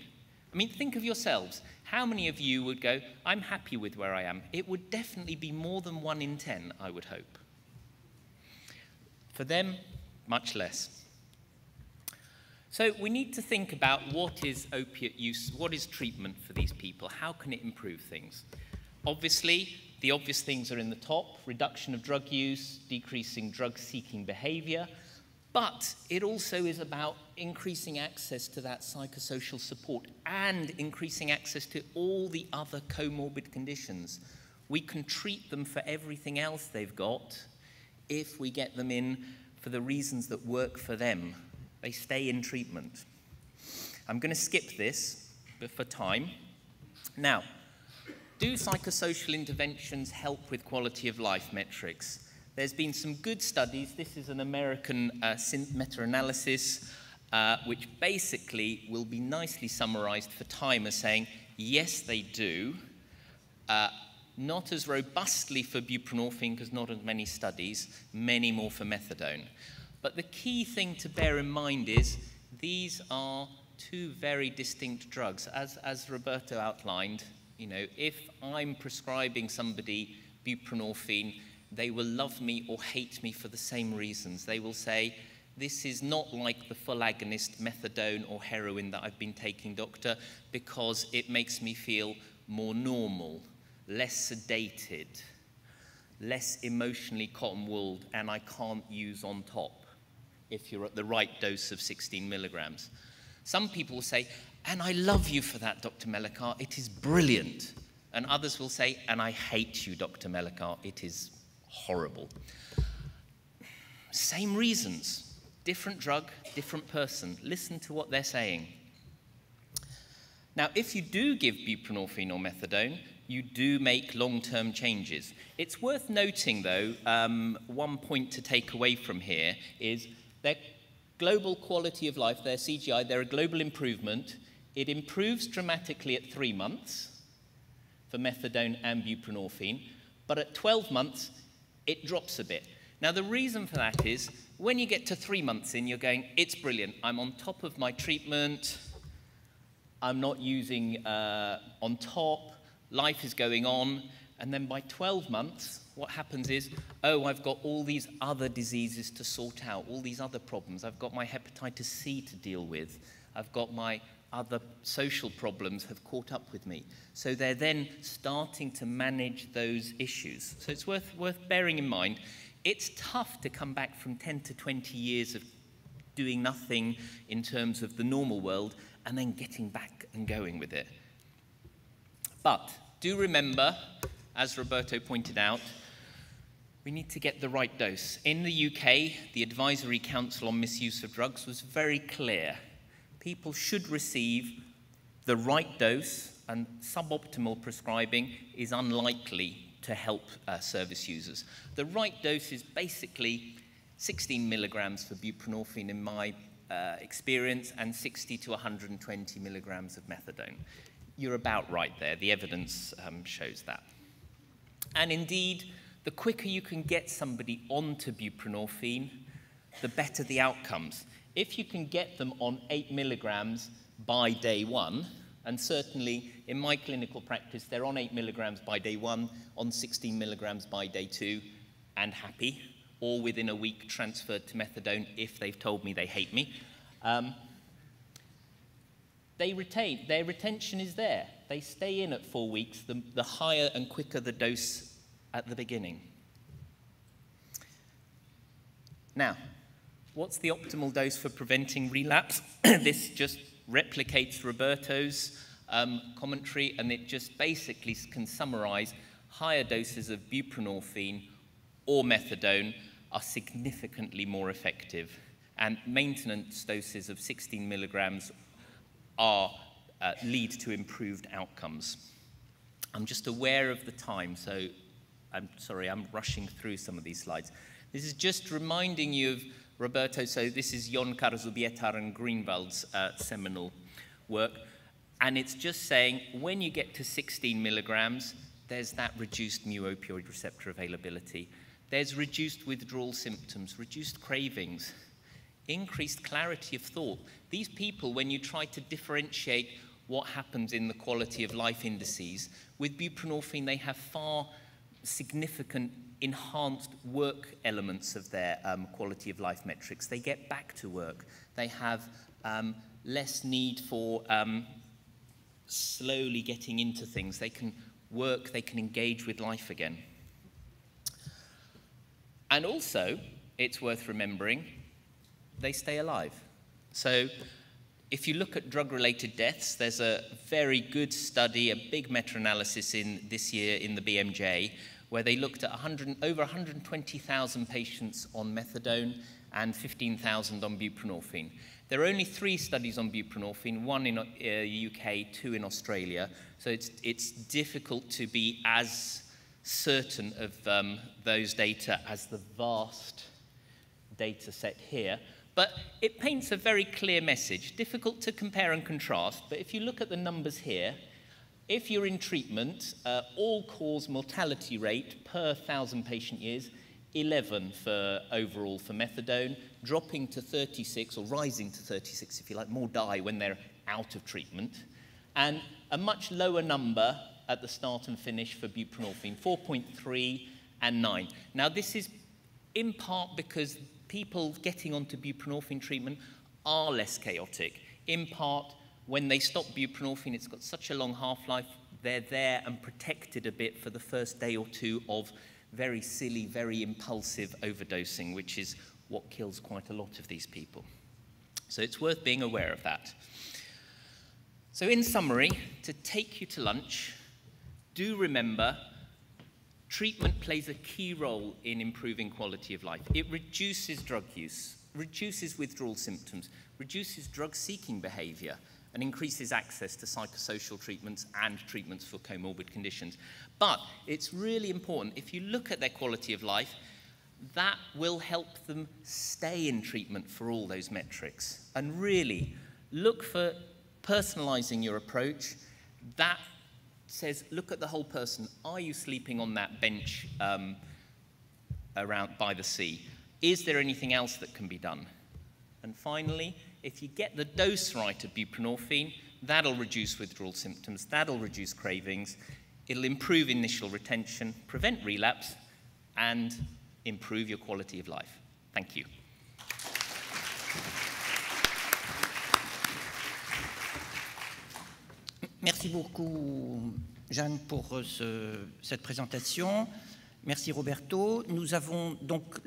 I mean, think of yourselves. How many of you would go, I'm happy with where I am? It would definitely be more than 1 in 10, I would hope. For them, much less. So we need to think about what is opiate use, what is treatment for these people? How can it improve things? Obviously, the obvious things are in the top, reduction of drug use, decreasing drug-seeking behavior, but it also is about increasing access to that psychosocial support and increasing access to all the other comorbid conditions. We can treat them for everything else they've got if we get them in for the reasons that work for them. They stay in treatment. I'm going to skip this for time. Now, do psychosocial interventions help with quality of life metrics? There's been some good studies. This is an American meta-analysis, which basically will be nicely summarized for time as saying, yes, they do. Not as robustly for buprenorphine, because not as many studies, many more for methadone. But the key thing to bear in mind is these are 2 very distinct drugs. As Roberto outlined, you know, if I'm prescribing somebody buprenorphine, they will love me or hate me for the same reasons. They will say, this is not like the full agonist methadone or heroin that I've been taking, doctor, because it makes me feel more normal, less sedated, less emotionally cotton-wooled, and I can't use on top if you're at the right dose of 16 milligrams. Some people will say, and I love you for that, Dr. Melekar, it is brilliant. And others will say, and I hate you, Dr. Melekar, it is horrible. Same reasons, different drug, different person. Listen to what they're saying. Now, if you do give buprenorphine or methadone, you do make long-term changes. It's worth noting, though, one point to take away from here is their global quality of life, their CGI, they're a global improvement. It improves dramatically at 3 months for methadone and buprenorphine, but at 12 months, it drops a bit. Now, the reason for that is when you get to 3 months in, you're going, it's brilliant. I'm on top of my treatment. I'm not using on top. Life is going on. And then by 12 months, what happens is, oh, I've got all these other diseases to sort out, all these other problems. I've got my hepatitis C to deal with. I've got my other social problems have caught up with me. So they're then starting to manage those issues. So it's worth bearing in mind. It's tough to come back from 10 to 20 years of doing nothing in terms of the normal world and then getting back and going with it. But do remember, as Roberto pointed out, we need to get the right dose. In the UK, the Advisory Council on Misuse of Drugs was very clear. People should receive the right dose and suboptimal prescribing is unlikely to help service users. The right dose is basically 16 milligrams for buprenorphine in my experience, and 60 to 120 milligrams of methadone. You're about right there. The evidence shows that. And indeed, the quicker you can get somebody onto buprenorphine, the better the outcomes. If you can get them on 8 milligrams by day 1, and certainly in my clinical practice, they're on 8 milligrams by day 1, on 16 milligrams by day 2, and happy, or within a week transferred to methadone if they've told me they hate me. They retain, their retention is there. They stay in at 4 weeks, the higher and quicker the dose at the beginning. Now, what's the optimal dose for preventing relapse? This just replicates Roberto's commentary, and it just basically can summarize higher doses of buprenorphine or methadone are significantly more effective, and maintenance doses of 16 milligrams lead to improved outcomes. I'm just aware of the time, so I'm sorry, I'm rushing through some of these slides. This is just reminding you of Roberto, so this is Jon Karlsruhe and Greenwald's seminal work, and it's just saying when you get to 16 milligrams, there's that reduced mu-opioid receptor availability. There's reduced withdrawal symptoms, reduced cravings, increased clarity of thought. These people, when you try to differentiate what happens in the quality of life indices, with buprenorphine they have far significant enhanced work elements of their quality of life metrics. They get back to work. They have less need for slowly getting into things. They can work, they can engage with life again. And also, it's worth remembering, they stay alive. So if you look at drug-related deaths, there's a very good study, a big meta-analysis this year in the BMJ, where they looked at over 120,000 patients on methadone and 15,000 on buprenorphine. There are only 3 studies on buprenorphine, 1 in the UK, 2 in Australia, so it's difficult to be as certain of those data as the vast data set here. But it paints a very clear message, difficult to compare and contrast, but if you look at the numbers here, if you're in treatment, all-cause mortality rate per 1,000 patient years, 11 for overall for methadone, dropping to 36, or rising to 36 if you like, more die when they're out of treatment, and a much lower number at the start and finish for buprenorphine, 4.3 and 9. Now this is in part because people getting onto buprenorphine treatment are less chaotic. In part, when they stop buprenorphine, it's got such a long half-life, they're there and protected a bit for the first day or 2 of very silly, very impulsive overdosing, which is what kills quite a lot of these people. So it's worth being aware of that. So in summary, to take you to lunch, do remember treatment plays a key role in improving quality of life. It reduces drug use, reduces withdrawal symptoms, reduces drug-seeking behavior, and increases access to psychosocial treatments and treatments for comorbid conditions. But it's really important, if you look at their quality of life, that will help them stay in treatment for all those metrics. And really, look for personalizing your approach. That says, look at the whole person. Are you sleeping on that bench around by the sea? Is there anything else that can be done? And finally, if you get the dose right of buprenorphine, that'll reduce withdrawal symptoms, that'll reduce cravings, it'll improve initial retention, prevent relapse, and improve your quality of life. Thank you. Merci beaucoup, Jeanne, pour cette présentation. Merci, Roberto. Nous avons donc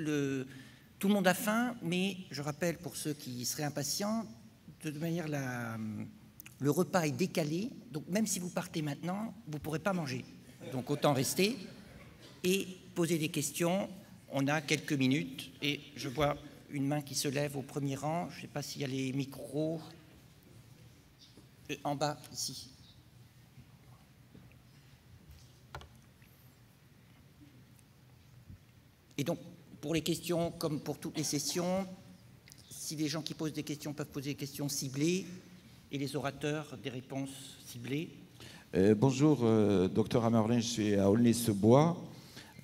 tout le monde a faim, mais je rappelle pour ceux qui seraient impatients, de toute manière, le repas est décalé. Donc, même si vous partez maintenant, vous ne pourrez pas manger. Donc, autant rester et poser des questions. On a quelques minutes et je vois une main qui se lève au premier rang. Je ne sais pas s'il y a les micros. En bas, ici. Et donc, pour les questions, comme pour toutes les sessions, si les gens qui posent des questions peuvent poser des questions ciblées et les orateurs des réponses ciblées. Bonjour, docteur Amerlin, je suis à Aulnay-sous-Bois,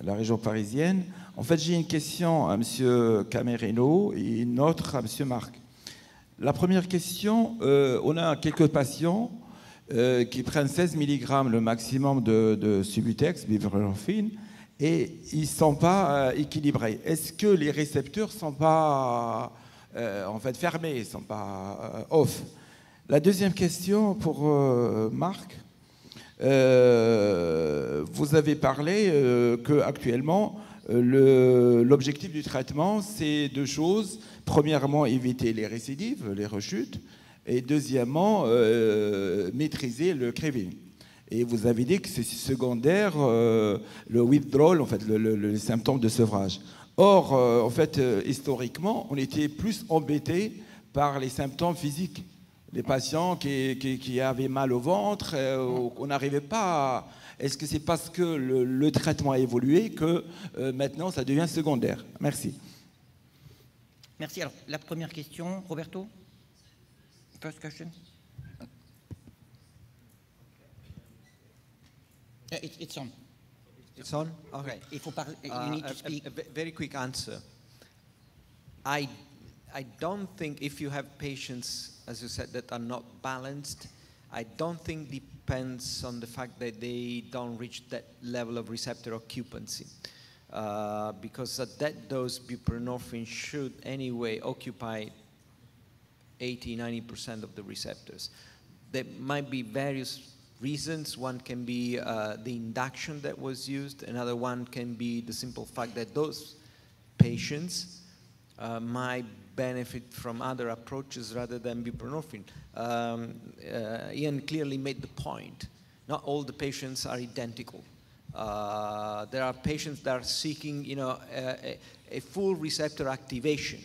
la région parisienne. En fait, j'ai une question à M. Camerino et une autre à M. Marc. La première question, on a quelques patients qui prennent 16 mg le maximum de Subutex, buprenorphine, et ils ne sont pas équilibrés. Est-ce que les récepteurs ne sont pas en fait fermés, ils ne sont pas off? La deuxième question pour Marc. Vous avez parlé qu'actuellement, l'objectif du traitement, c'est deux choses. Premièrement, éviter les récidives, les rechutes. Et deuxièmement, maîtriser le craving. Et vous avez dit que c'est secondaire, le withdrawal, en fait, le symptôme de sevrage. Or, en fait, historiquement, on était plus embêtés par les symptômes physiques. Les patients qui avaient mal au ventre, on n'arrivait pas à... Est-ce que c'est parce que le traitement a évolué que maintenant ça devient secondaire? Merci. Merci. Alors, la première question, Roberto? First question. It's on. It's on? Okay. Il faut parler. You need to speak. A very quick answer. I don't think if you have patients, as you said, that are not balanced, I don't think depends on the fact that they don't reach that level of receptor occupancy. Because at that dose, buprenorphine should anyway occupy 80–90% of the receptors. There might be various reasons. One can be the induction that was used. Another one can be the simple fact that those patients might benefit from other approaches rather than buprenorphine. Ian clearly made the point. Not all the patients are identical. There are patients that are seeking, a full receptor activation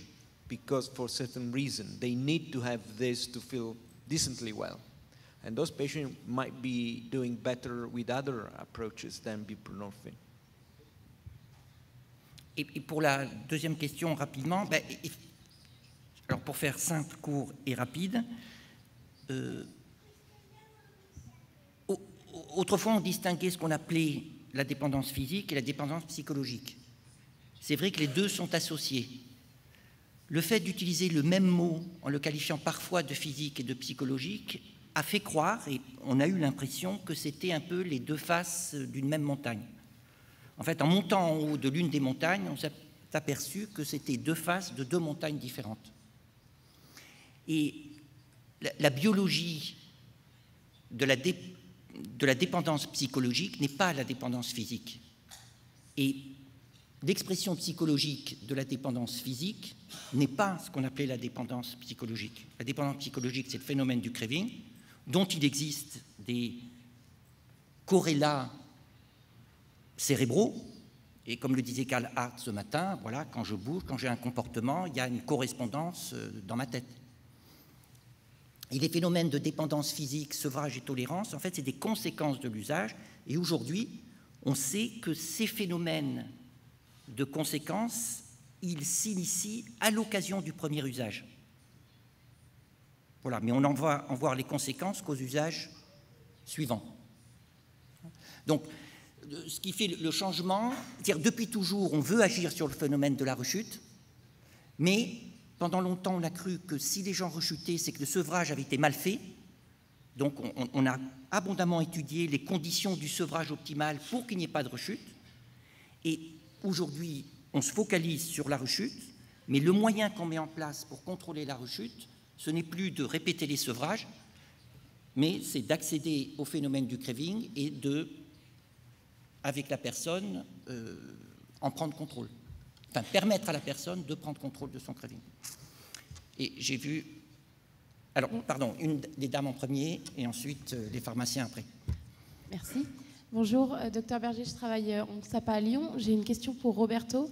because for certain reason they need to have this to feel decently well. And those patients might be doing better with other approaches than buprenorphine. Et pour la deuxième question, rapidement, alors pour faire simple, court et rapide, autrefois on distinguait ce qu'on appelait la dépendance physique et la dépendance psychologique. C'est vrai que les deux sont associés. Le fait d'utiliser le même mot en le qualifiant parfois de physique et de psychologique a fait croire, et on a eu l'impression que c'était un peu les deux faces d'une même montagne. En fait, en montant en haut de l'une des montagnes, on s'est aperçu que c'était deux faces de deux montagnes différentes. Et la biologie de la dépendance psychologique n'est pas la dépendance physique. Et l'expression psychologique de la dépendance physique n'est pas ce qu'on appelait la dépendance psychologique. La dépendance psychologique, c'est le phénomène du craving, dont il existe des corrélats cérébraux. Et comme le disait Karl Hart ce matin, voilà, quand je bouge, quand j'ai un comportement, il y a une correspondance dans ma tête. Et les phénomènes de dépendance physique, sevrage et tolérance, en fait, c'est des conséquences de l'usage. Et aujourd'hui, on sait que ces phénomènes de conséquences, ils s'initient à l'occasion du premier usage. Voilà, mais on en va en voir les conséquences qu'aux usages suivants. Donc, ce qui fait le changement, c'est-à-dire depuis toujours, on veut agir sur le phénomène de la rechute, mais pendant longtemps, on a cru que si les gens rechutaient, c'est que le sevrage avait été mal fait. Donc, on a abondamment étudié les conditions du sevrage optimal pour qu'il n'y ait pas de rechute. Et aujourd'hui, on se focalise sur la rechute, mais le moyen qu'on met en place pour contrôler la rechute, ce n'est plus de répéter les sevrages, mais c'est d'accéder au phénomène du craving et de, avec la personne, en prendre contrôle. Enfin, permettre à la personne de prendre contrôle de son craving. Et j'ai vu... Alors, pardon, une des dames en premier et ensuite les pharmaciens après. Merci. Bonjour, docteur Berger, je travaille en SAPA à Lyon. J'ai une question pour Roberto.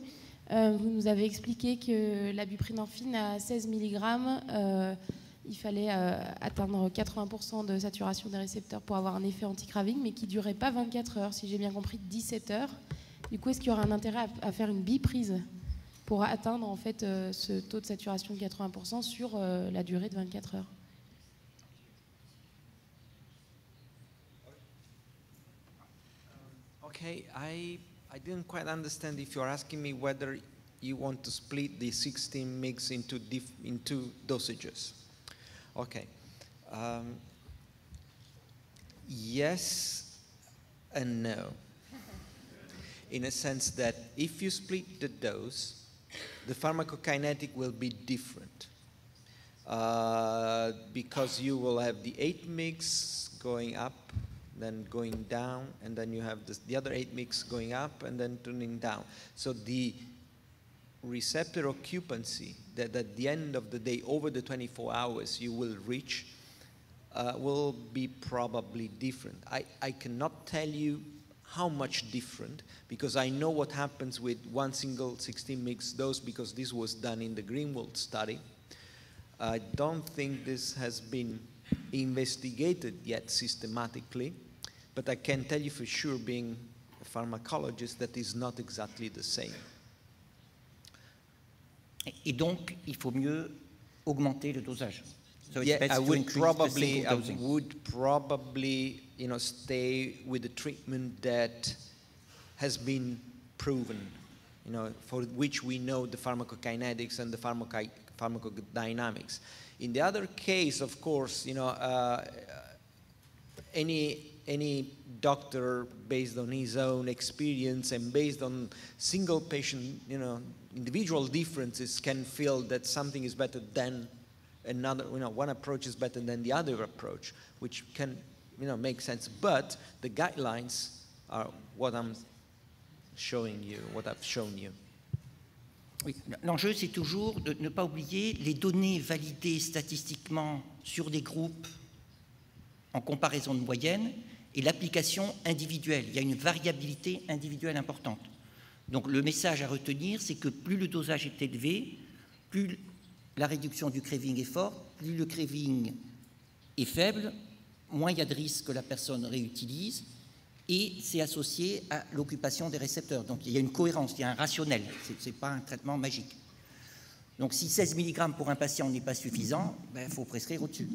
Vous nous avez expliqué que la buprenorphine à 16 mg, il fallait atteindre 80% de saturation des récepteurs pour avoir un effet anti-craving, mais qui ne durait pas 24 heures, si j'ai bien compris, 17 heures. Du coup, est-ce qu'il y aura un intérêt à faire une biprise pour atteindre en fait ce taux de saturation de 80% sur la durée de 24 heures? Okay, I didn't quite understand if you're asking me whether you want to split the 16 mix into dosages. Okay. Yes and no. In a sense that if you split the dose, the pharmacokinetic will be different. Because you will have the 8 mix going up, then going down, and then you have the other 8 mix going up and then turning down. So the receptor occupancy that at the end of the day, over the 24 hours, you will reach will be probably different. I cannot tell you how much different, because I know what happens with one single 16 mix dose, because this was done in the Greenwald study. I don't think this has been investigated yet systematically, but I can tell you for sure, being a pharmacologist, that is not exactly the same. Et donc, il faut mieux augmenter le dosage. So it's Yeah, best I to would increase the probably, single dosing. stay with the treatment that has been proven, for which we know the pharmacokinetics and the pharmacodynamics. In the other case, of course, any doctor, based on his own experience and based on single patient, individual differences, can feel that something is better than another, one approach is better than the other approach, which can, make sense. But the guidelines are what I'm showing you, what I've shown you. Oui. L'enjeu, c'est toujours de ne pas oublier les données validées statistiquement sur des groupes en comparaison de moyenne et l'application individuelle. Il y a une variabilité individuelle importante. Donc le message à retenir, c'est que plus le dosage est élevé, plus la réduction du craving est forte, plus le craving est faible, moins il y a de risques que la personne réutilise, et c'est associé à l'occupation des récepteurs. Donc il y a une cohérence, il y a un rationnel, ce n'est pas un traitement magique. Donc si 16 mg pour un patient n'est pas suffisant, il faut prescrire au-dessus.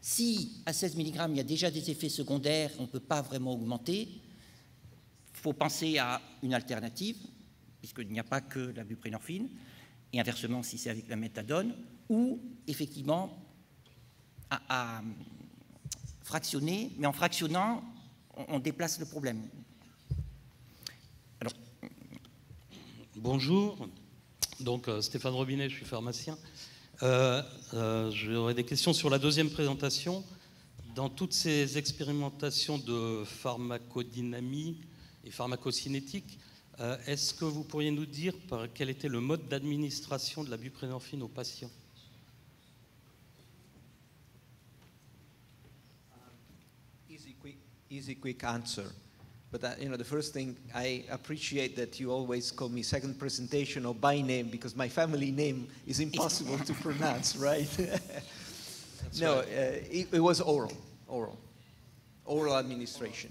Si à 16 mg il y a déjà des effets secondaires, on ne peut pas vraiment augmenter, il faut penser à une alternative, puisqu'il n'y a pas que la buprenorphine, et inversement si c'est avec la méthadone, ou effectivement à fractionner, mais en fractionnant, on déplace le problème. Alors. Bonjour, donc Stéphane Robinet, je suis pharmacien. J'aurais des questions sur la deuxième présentation. Dans toutes ces expérimentations de pharmacodynamie et pharmacocinétique, est-ce que vous pourriez nous dire quel était le mode d'administration de la buprenorphine aux patients? Easy, quick answer. But the first thing, I appreciate that you always call me second presentation or by name, because my family name is impossible to pronounce, right? No, right. It was oral administration,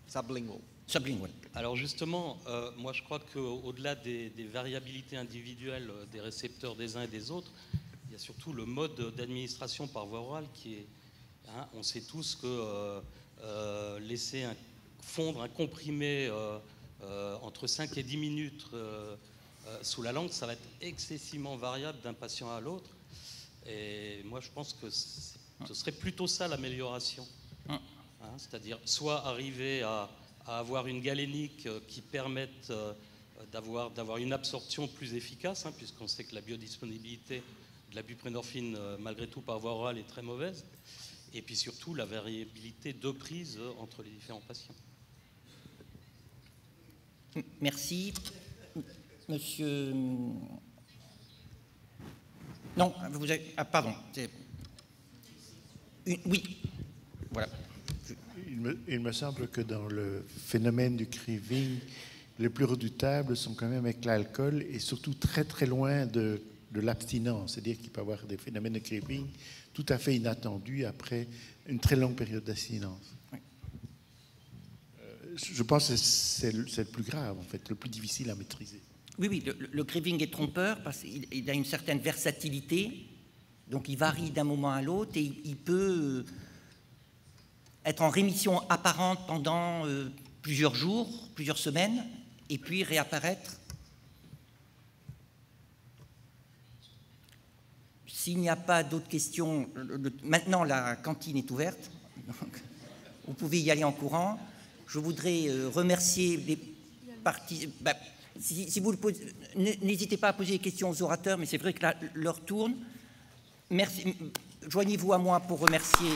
sublingual. Sublingual. Alors justement, moi je crois qu'au-delà des variabilités individuelles des récepteurs des uns et des autres, il y a surtout le mode d'administration par voie orale qui est, on sait tous que laisser fondre un comprimé entre 5 et 10 minutes sous la langue, ça va être excessivement variable d'un patient à l'autre. Et moi, je pense que ce serait plutôt ça l'amélioration. C'est-à-dire soit arriver à avoir une galénique qui permette d'avoir une absorption plus efficace, puisqu'on sait que la biodisponibilité de la buprenorphine, malgré tout, par voie orale est très mauvaise. Et puis surtout la variabilité de prise entre les différents patients. Merci. Monsieur... Non, vous avez... Ah, pardon. Oui. Voilà. Il me semble que dans le phénomène du craving, les plus redoutables sont quand même avec l'alcool et surtout très très loin de l'abstinence. C'est-à-dire qu'il peut y avoir des phénomènes de craving tout à fait inattendus après une très longue période d'abstinence. Oui. Je pense que c'est le plus grave, en fait, le plus difficile à maîtriser. Oui, oui, le craving est trompeur parce qu'il a une certaine versatilité, donc il varie d'un moment à l'autre et il peut être en rémission apparente pendant plusieurs jours, plusieurs semaines, et puis réapparaître. S'il n'y a pas d'autres questions, maintenant la cantine est ouverte, donc vous pouvez y aller en courant. Je voudrais remercier les participants. Si vous n'hésitez pas à poser des questions aux orateurs, mais c'est vrai que là, l'heure tourne. Merci. Joignez-vous à moi pour remercier.